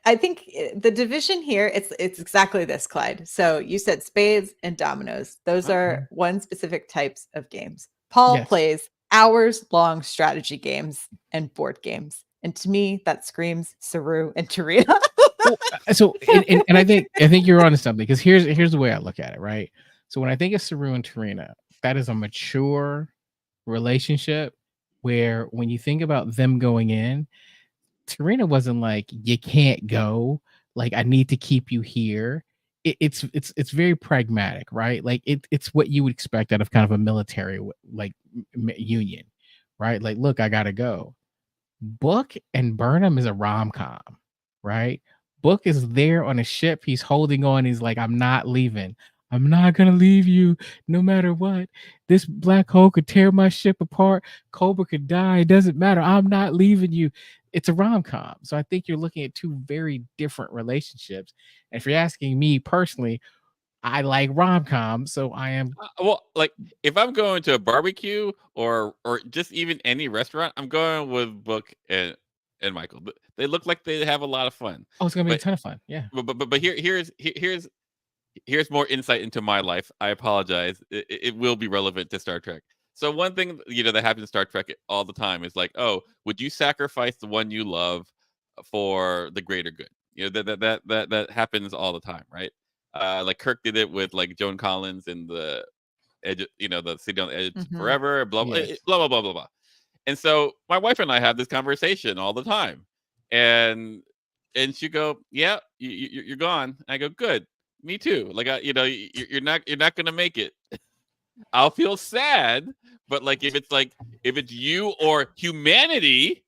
I think the division here, it's exactly this, Clyde. So you said spades and dominoes. Those are one specific types of games. Paul plays hours-long strategy games and board games. And to me, that screams Saru and Tarina. So and I think you're onto something, because here's the way I look at it, right? So when I think of Saru and Tarina, that is a mature relationship where when you think about them going in, Tarina wasn't like, you can't go, like I need to keep you here. It's very pragmatic, right? Like it's what you would expect out of kind of a military like union, right? Like, look, I gotta go. Book and Burnham is a rom-com, right? Book is there on a ship. He's holding on. He's like, I'm not leaving. I'm not gonna leave you no matter what. This black hole could tear my ship apart. Cobra could die. It doesn't matter. I'm not leaving you. It's a rom-com. So I think you're looking at two very different relationships. And if you're asking me personally, I like rom-com, so I am. Well, like if I'm going to a barbecue or just even any restaurant, I'm going with Book and Michael. They look like they have a lot of fun. Oh, it's gonna be a ton of fun. Yeah. But here's more insight into my life. I apologize. It will be relevant to Star Trek. So one thing, you know, that happens in Star Trek all the time is like, oh, would you sacrifice the one you love for the greater good? You know, that happens all the time, right? Like Kirk did it with like Joan Collins in the edge, you know, the City on the Edge Forever, blah blah, blah blah blah blah blah. And so my wife and I have this conversation all the time, and she go, yeah, you're gone. I go, good, me too. Like, you know, you're not gonna make it. I'll feel sad, but like if it's you or humanity,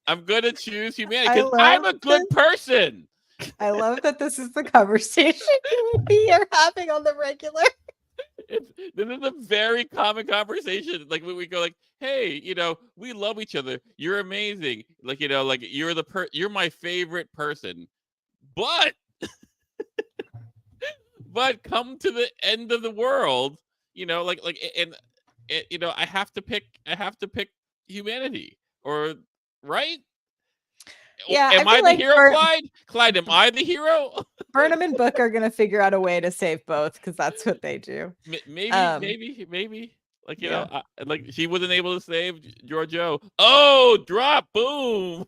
I'm gonna choose humanity because I'm a good person. I love that this is the conversation we are having on the regular. This is a very common conversation. Like when we go like, hey, we love each other. You're amazing. Like, like you're my favorite person. But come to the end of the world, and I have to pick humanity, or right? Yeah, Am I I feel the like hero, Clyde? Clyde, am I the hero? Burnham and Book are gonna figure out a way to save both because that's what they do. Maybe. Like, Yeah. like she wasn't able to save Giorgio. Oh, drop, boom.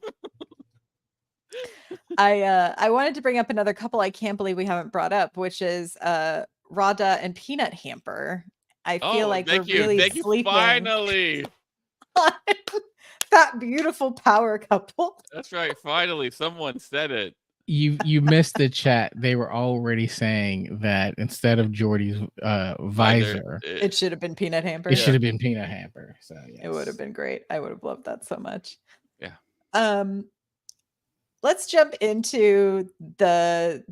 I wanted to bring up another couple I can't believe we haven't brought up, which is Rada and Peanut Hamper. I feel Oh, like we're thank you. really Thank you. sleeping Finally. on that beautiful power couple. That's right. Finally, someone said it. You missed the chat. They were already saying that instead of Jordy's visor, It should have been Peanut Hamper. it should have been Peanut Hamper. So yes. It would have been great. I would have loved that so much. Yeah. Let's jump into the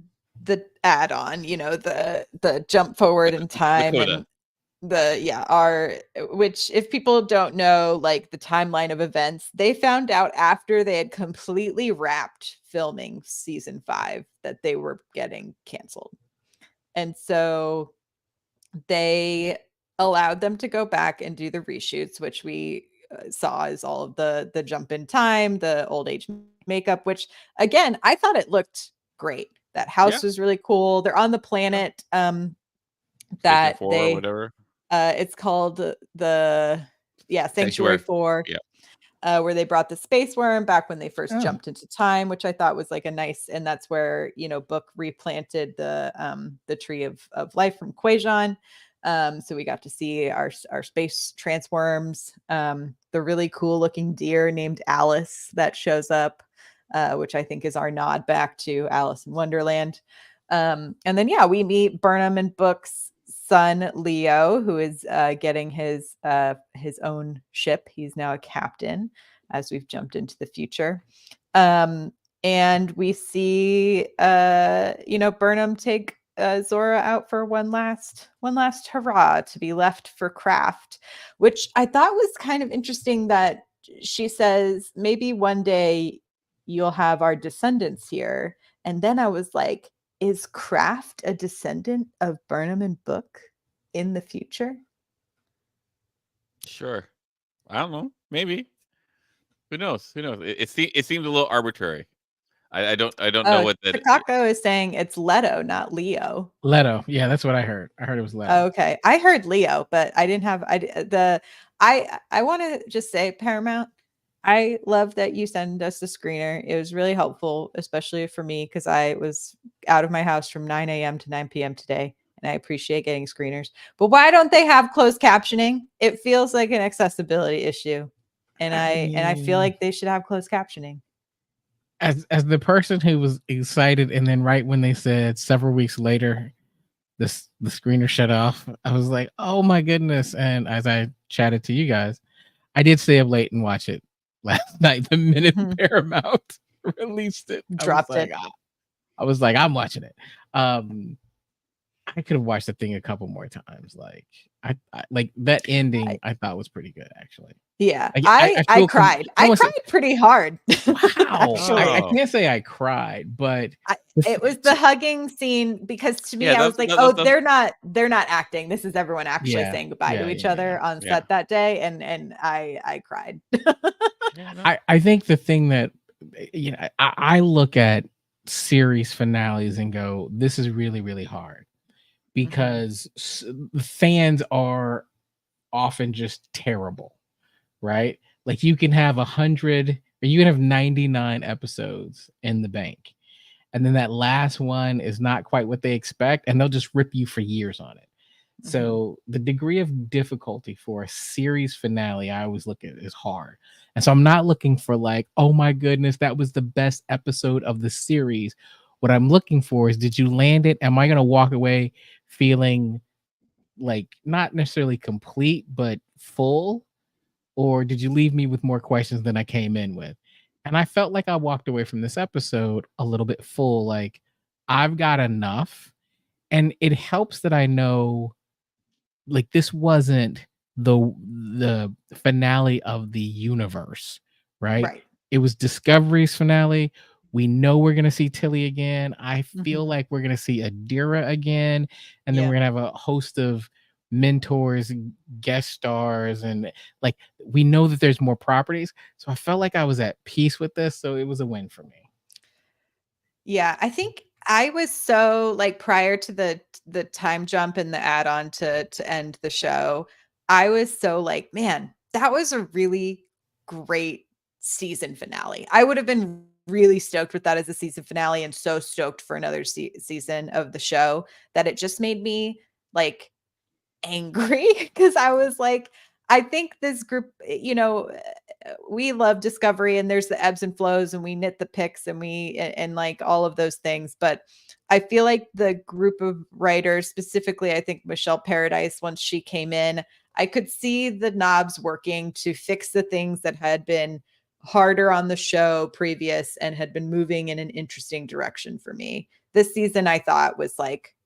add-on, the jump forward in time and which, if people don't know, like the timeline of events, they found out after they had completely wrapped filming season 5 that they were getting canceled. And so they allowed them to go back and do the reshoots, which we saw as all of the jump in time, the old age makeup, which again, I thought it looked great. That house was really cool. They're on the planet that they or whatever. It's called the Sanctuary 4. Yeah. Where they brought the space worm back when they first jumped into time, which I thought was like a nice, and that's where Book replanted the tree of life from Quajon. So we got to see our space transworms, the really cool looking deer named Alice that shows up, which I think is our nod back to Alice in Wonderland. And then we meet Burnham and Book's son Leo, who is getting his own ship. He's now a captain as we've jumped into the future. And we see Burnham take Zora out for one last hurrah to be left for Kraft, which I thought was kind of interesting that she says maybe one day you'll have our descendants here. And then I was like, is Kraft a descendant of Burnham and Book in the future? Sure. I don't know. Maybe. Who knows? It seems a little arbitrary. I don't know what that. Chicago is saying it's Leto, not Leo. Leto. Yeah, that's what I heard. I heard it was Leto. Okay. I heard Leo, but I didn't have I want to just say, Paramount, I love that you send us the screener. It was really helpful, especially for me, because I was out of my house from 9 a.m. to 9 p.m. today, and I appreciate getting screeners. But why don't they have closed captioning? It feels like an accessibility issue, and I feel like they should have closed captioning. As the person who was excited, and then right when they said several weeks later, the screener shut off, I was like, oh my goodness. And as I chatted to you guys, I did stay up late and watch it last night. The minute Paramount released it, dropped it. I was like, I'm watching it. I could have watched the thing a couple more times. Like I like that ending. I thought was pretty good, actually. Yeah, I cried. I cried pretty hard. Wow. I can't say I cried, but it was the hugging scene, because to me, I was like, they're not acting. This is everyone actually saying goodbye to each other on set that day, and I cried. I think the thing that I look at series finales and go, this is really, really hard, because fans are often just terrible, right? Like you can have 100 or you can have 99 episodes in the bank, and then that last one is not quite what they expect, and they'll just rip you for years on it. So the degree of difficulty for a series finale, I always look at, is hard. And so I'm not looking for like, oh my goodness, that was the best episode of the series. What I'm looking for is, did you land it? Am I going to walk away feeling like not necessarily complete, but full? Or did you leave me with more questions than I came in with? And I felt like I walked away from this episode a little bit full. Like I've got enough. And it helps that I know like this wasn't the finale of the universe, right? Right. It was Discovery's finale. We know we're gonna see Tilly again. I feel like we're gonna see Adira again, and then Yeah. we're gonna have a host of mentors and guest stars, and like we know that there's more properties. So I felt like I was at peace with this. So it was a win for me. Yeah, I think I was so like prior to the time jump and the add-on to end the show, I was so like, man, that was a really great season finale. I would have been really stoked with that as a season finale and so stoked for another season of the show that it just made me like angry because I was like, I think this group, we love Discovery and there's the ebbs and flows and we knit the picks and like all of those things. But I feel like the group of writers, specifically, I think Michelle Paradise, once she came in, I could see the knobs working to fix the things that had been harder on the show previous and had been moving in an interesting direction for me. This season, I thought was like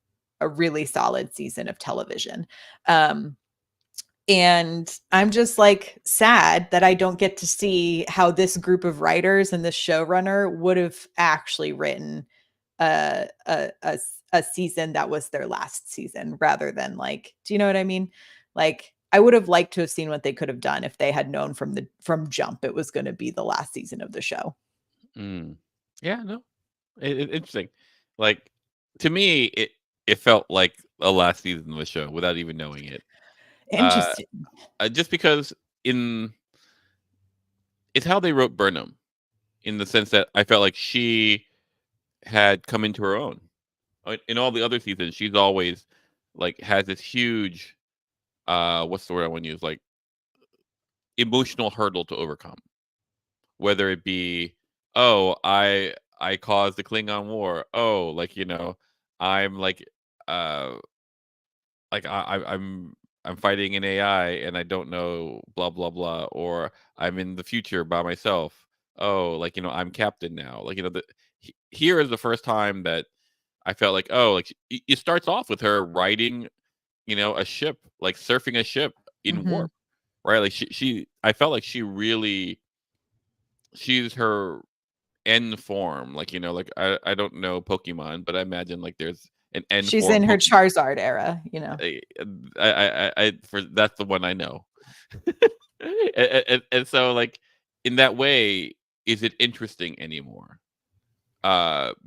a really solid season of television. And I'm just like sad that I don't get to see how this group of writers and this showrunner would have actually written a season that was their last season rather than like, do you know what I mean? Like I would have liked to have seen what they could have done if they had known from jump it was going to be the last season of the show. Yeah, no, interesting. Like to me, it felt like a last season of the show without even knowing it. Interesting. Just because it's how they wrote Burnham, in the sense that I felt like she had come into her own. In all the other seasons, she's always like has this huge, what's the word I want to use, like emotional hurdle to overcome. Whether it be, oh, I caused the Klingon War. Oh, like I'm uh I'm fighting an AI and I don't know blah blah blah, or I'm in the future by myself. Oh, like I'm captain now. Like here is the first time that I felt like, oh, like it starts off with her riding, a ship, like surfing a ship in warp, right? Like she I felt like she's her end form. Like like I don't know Pokemon, but I imagine like there's an end She's form in her Pokemon. Charizard era, I for that's the one I know. And so like in that way, is it interesting anymore?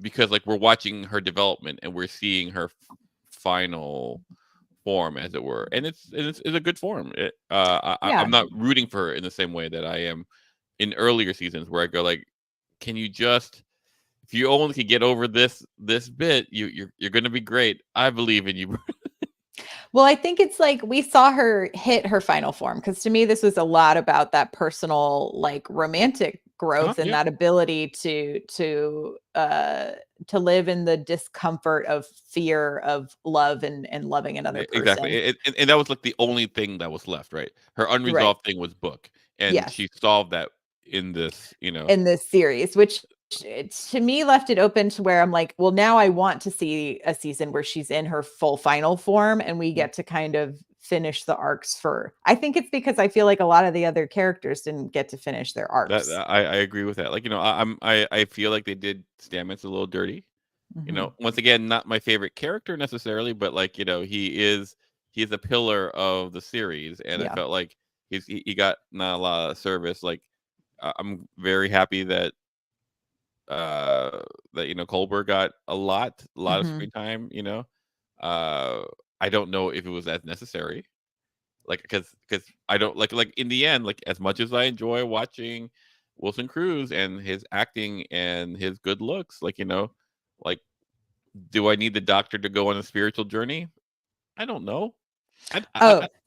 Because like we're watching her development and we're seeing her final form, as it were, and it's a good form. I'm not rooting for her in the same way that I am in earlier seasons, where I go like, can you just, if you only could get over this bit, you're gonna be great. I believe in you. Well, I think it's like we saw her hit her final form because to me, this was a lot about that personal, like romantic growth and Yeah. that ability to live in the discomfort of fear of love and loving another person. Exactly, and that was like the only thing that was left, right? Her unresolved thing was Book, and Yes. she solved that in this, in this series, which to me left it open to where I'm like, well, now I want to see a season where she's in her full final form and we get to kind of finish the arcs for, I think it's because I feel like a lot of the other characters didn't get to finish their arcs. I agree with that. Like, I feel like they did Stamets a little dirty. Once again, not my favorite character necessarily, but like, he's a pillar of the series, and I felt like he got not a lot of service. Like, I'm very happy that Colbert got a lot of screen time. I don't know if it was as necessary, like because I don't like in the end, like as much as I enjoy watching Wilson Cruz and his acting and his good looks, like like, do I need the Doctor to go on a spiritual journey? I don't know.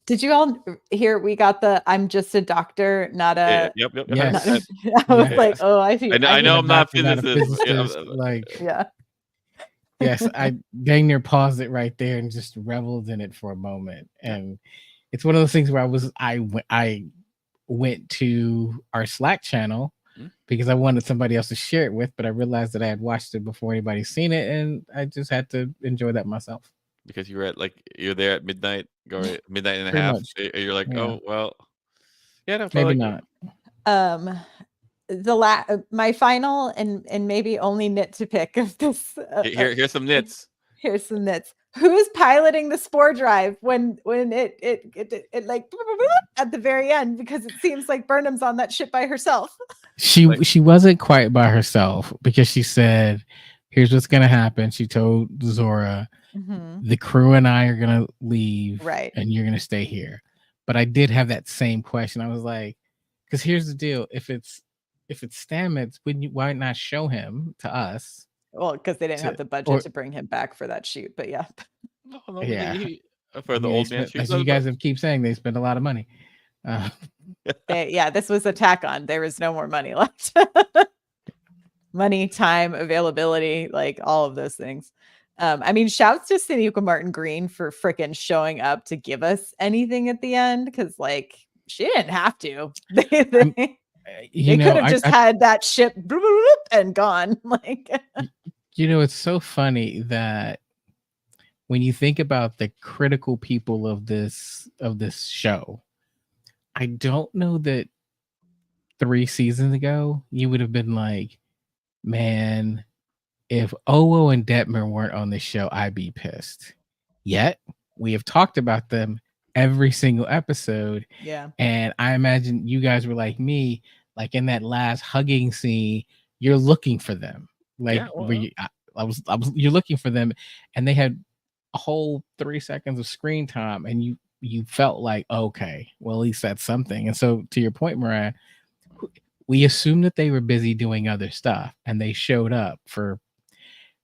Did you all hear? We got the "I'm just a doctor, not a." Yep. Yes. I was like, oh, I see. I know I'm not a physicist. Like, yeah. Yes, I dang near paused it right there and just reveled in it for a moment. And it's one of those things where I went to our Slack channel because I wanted somebody else to share it with, but I realized that I had watched it before anybody's seen it, and I just had to enjoy that myself. because you're there at midnight, midnight and a Pretty half. much. And you're like, Yeah. oh well, yeah, no, Maybe like, not. My final and maybe only nit to pick of this. Here's some nits. Here's some nits. Who's piloting the spore drive when it like at the very end, because it seems like Burnham's on that ship by herself. She wasn't quite by herself, because she said, "Here's what's gonna happen." She told Zora, "The crew and I are gonna leave, Right, and you're gonna stay here." But I did have that same question. I was like, because here's the deal: if it's Stamets, why not show him to us? well, because they didn't have the budget to bring him back for that shoot. But yeah, No, yeah. For the old man shoot. As you guys have keep saying, they spend a lot of money. this was a tack on. There was no more money left. Money, time, availability, like all of those things. I mean, shouts to Sonequa Martin Green for freaking showing up to give us anything at the end, because like she didn't have to. They could have just had that ship and gone. Like, it's so funny that when you think about the critical people of this show, I don't know that 3 seasons ago you would have been like, man, if Owo and Detmer weren't on this show, I'd be pissed. Yet we have talked about them every single episode. Yeah. And I imagine you guys were like me, like in that last hugging scene, you're looking for them. Like, Yeah, well, you're looking for them, and they had a whole 3 seconds of screen time, and you felt like, okay, well, at least that's something. And so, to your point, Myrriah, we assumed that they were busy doing other stuff, and they showed up for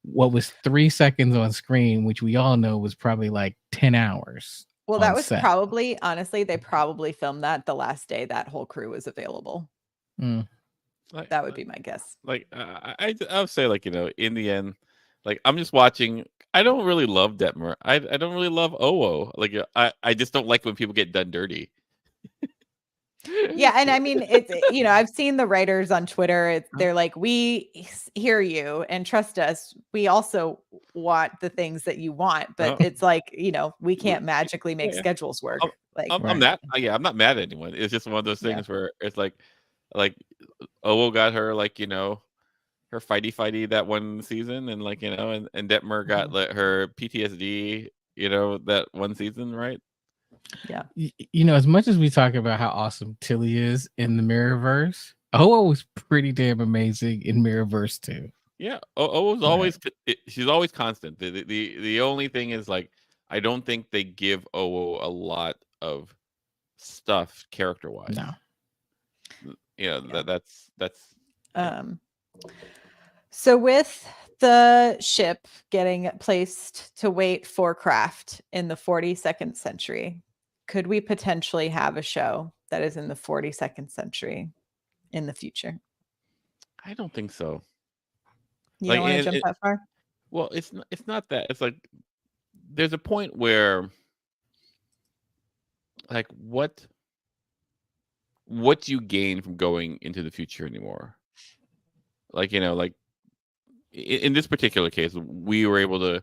what was 3 seconds on screen, which we all know was probably like 10 hours. Well, that was probably, honestly, they probably filmed that the last day that whole crew was available. That would be my guess. Like, I would say, like, in the end, like, I'm just watching. I don't really love Detmer. I don't really love Owo. Like, I just don't like when people get done dirty. Yeah, and I mean, it's I've seen the writers on Twitter. They're like, we hear you and trust us. We also want the things that you want, but it's like, we can't magically make schedules work. I'm not mad at anyone. It's just one of those things where it's like Owo got her, like, her fighty that one season, and like, and Detmer got her PTSD, that one season, right? Yeah. As much as we talk about how awesome Tilly is in the Mirrorverse, Owo was pretty damn amazing in Mirrorverse too. Yeah, Owo's always she's always constant. The only thing is, like, I don't think they give Owo a lot of stuff character wise. No. That's. So with the ship getting placed to wait for craft in the 42nd century, could we potentially have a show that is in the 42nd century in the future? I don't think so. You don't want to jump that far? Well, it's not that. It's like there's a point where, like, what do you gain from going into the future anymore? Like, like in this particular case, we were able to.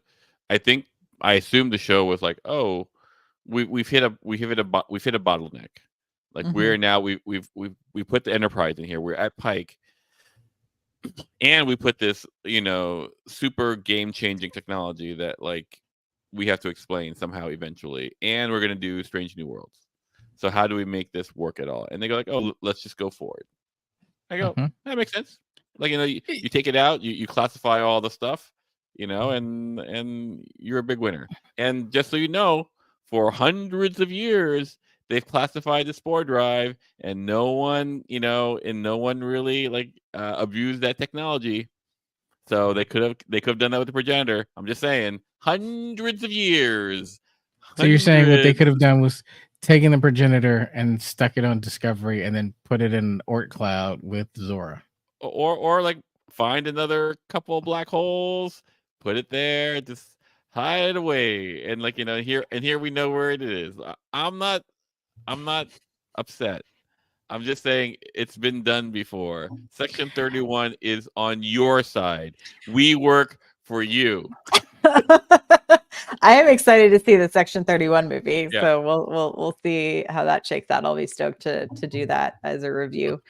I assumed the show was like, oh, we've hit a bottleneck. Like, we're now we put the Enterprise in here. We're at Pike, and we put this super game changing technology that, like, we have to explain somehow eventually, and we're gonna do Strange New Worlds. So how do we make this work at all? And they go like, oh, let's just go for it. I go, that makes sense. Like, you take it out, you classify all the stuff, and you're a big winner. And just so you know, for hundreds of years, they've classified the spore drive, and no one really, like, abused that technology. So they could have done that with the progenitor. I'm just saying, hundreds of years. So you're saying what they could have done was taken the progenitor and stuck it on Discovery, and then put it in an Oort cloud with Zora. Or like, find another couple of black holes, put it there, just hide it away, and, like, here we know where it is. I'm not upset. I'm just saying it's been done before. Section 31 is on your side. We work for you. I am excited to see the Section 31 movie. Yeah. So we'll see how that shakes out. I'll be stoked to do that as a review.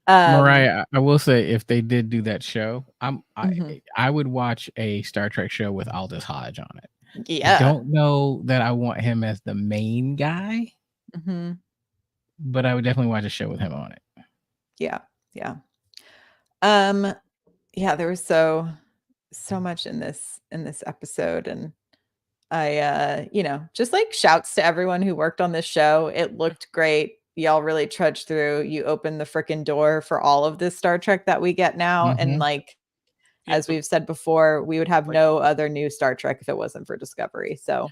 Myrriah, I will say, if they did do that show, Mhm. I would watch a Star Trek show with Aldous Hodge on it. Yeah. Don't know that I want him as the main guy, Mhm. but I would definitely watch a show with him on it. Yeah. Yeah. Yeah, there was so much in this episode, and I just like shouts to everyone who worked on this show. It looked great. Y'all really trudged through. You opened the freaking door for all of this Star Trek that we get now. And Mhm. like, Yeah, as we've said before, we would have Like- no other new Star Trek if it wasn't for Discovery. So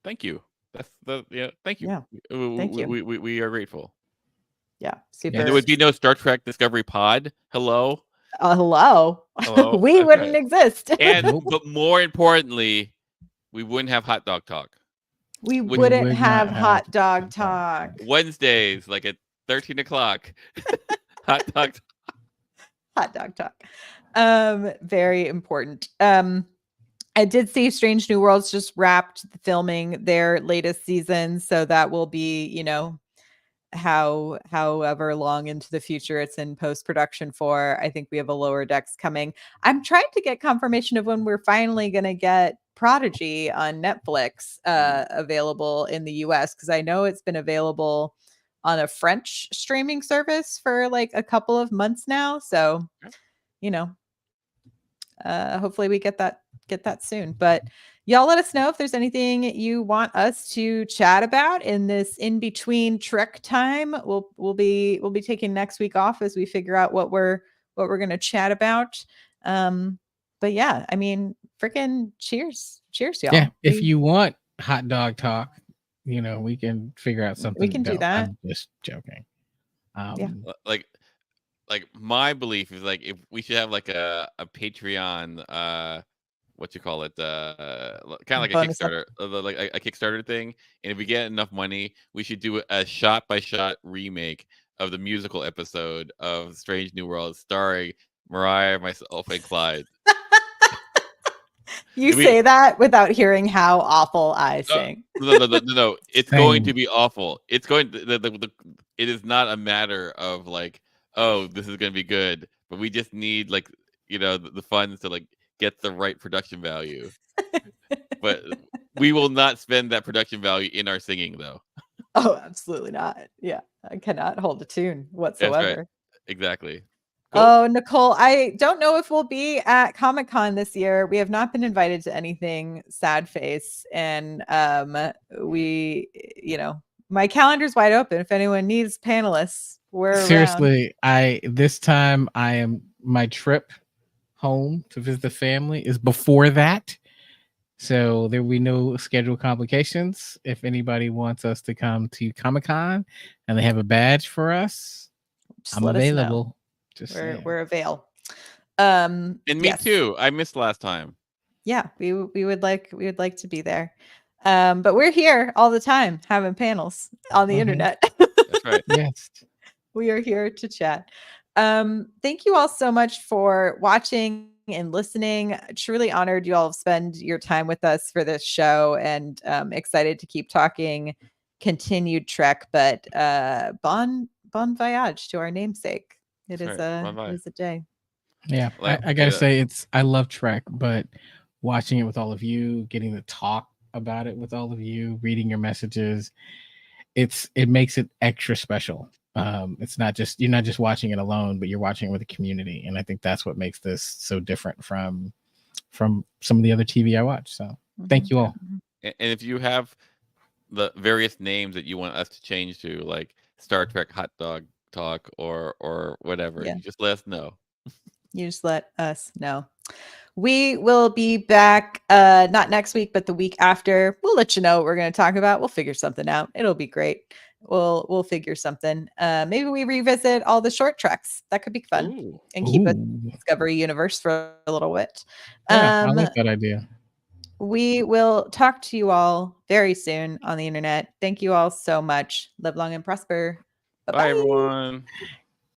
thank you. That's the thank you. Yeah. Thank you. We are grateful. yeah, super. And there would be no Star Trek Discovery Pod. Hello. Hello. Hello? We Okay. wouldn't exist. And Nope. but more importantly, we wouldn't have hot dog talk. We would wouldn't not have have hot dog hot dog talk. Wednesdays, like at 13 o'clock. Hot dog. Hot dog talk. Very important. I did see Strange New Worlds just wrapped filming their latest season, so that will be, however long into the future it's in post-production for. I think we have a Lower Decks coming. I'm trying to get confirmation of when we're finally going to get Prodigy on Netflix available in the US, because I know it's been available on a French streaming service for like a couple of months now. So, hopefully we get that soon. But y'all let us know if there's anything you want us to chat about in this in between Trek time. We'll be taking next week off as we figure out what we're going to chat about. But yeah, I mean, freaking cheers, y'all. Yeah, if you want hot dog talk, we can figure out something. We can do that. I'm just joking. Like my belief is like if we should have like a Patreon what you call it kind of like Bonus a Kickstarter like a Kickstarter thing, and if we get enough money we should do a shot by shot remake of the musical episode of Strange New Worlds starring Myrriah, myself, and Clyde. You say that without hearing how awful I sing. No. It's Same. going to be awful. It's going to, it is not a matter of like, oh, this is going to be good, but we just need like, the funds to like get the right production value. But we will not spend that production value in our singing though. Oh, absolutely not. Yeah, I cannot hold a tune whatsoever. That's right. Exactly. Cool. Oh, Nicole, I don't know if we'll be at Comic-Con this year. We have not been invited to anything, sad face. And we, my calendar's wide open. If anyone needs panelists, we're seriously this time my trip home to visit the family is before that. So there will be no schedule complications. If anybody wants us to come to Comic-Con and they have a badge for us, I'm available. We're avail. And me too. I missed last time. Yeah, we would like to be there. But we're here all the time having panels on the internet. That's right. Yes. We are here to chat. Thank you all so much for watching and listening. Truly honored you all spend your time with us for this show, and excited to keep talking continued Trek, but bon voyage to our namesake. It is a day. Yeah, I gotta say I love Trek, but watching it with all of you, getting to talk about it with all of you, reading your messages, it makes it extra special. It's not just you're not just watching it alone, but you're watching it with a community, and I think that's what makes this so different from some of the other TV I watch. So thank you all. And if you have the various names that you want us to change to, like Star Trek Hot Dog Talk or whatever, you just let us know. You just let us know. We will be back not next week, but the week after. We'll let you know what we're going to talk about. We'll figure something out. It'll be great. We'll figure something. Maybe we revisit all the short treks. That could be fun. And keep a Discovery universe for a little bit. Yeah, I like that idea. We will talk to you all very soon on the internet. Thank you all so much. Live long and prosper. Bye-bye. Bye everyone.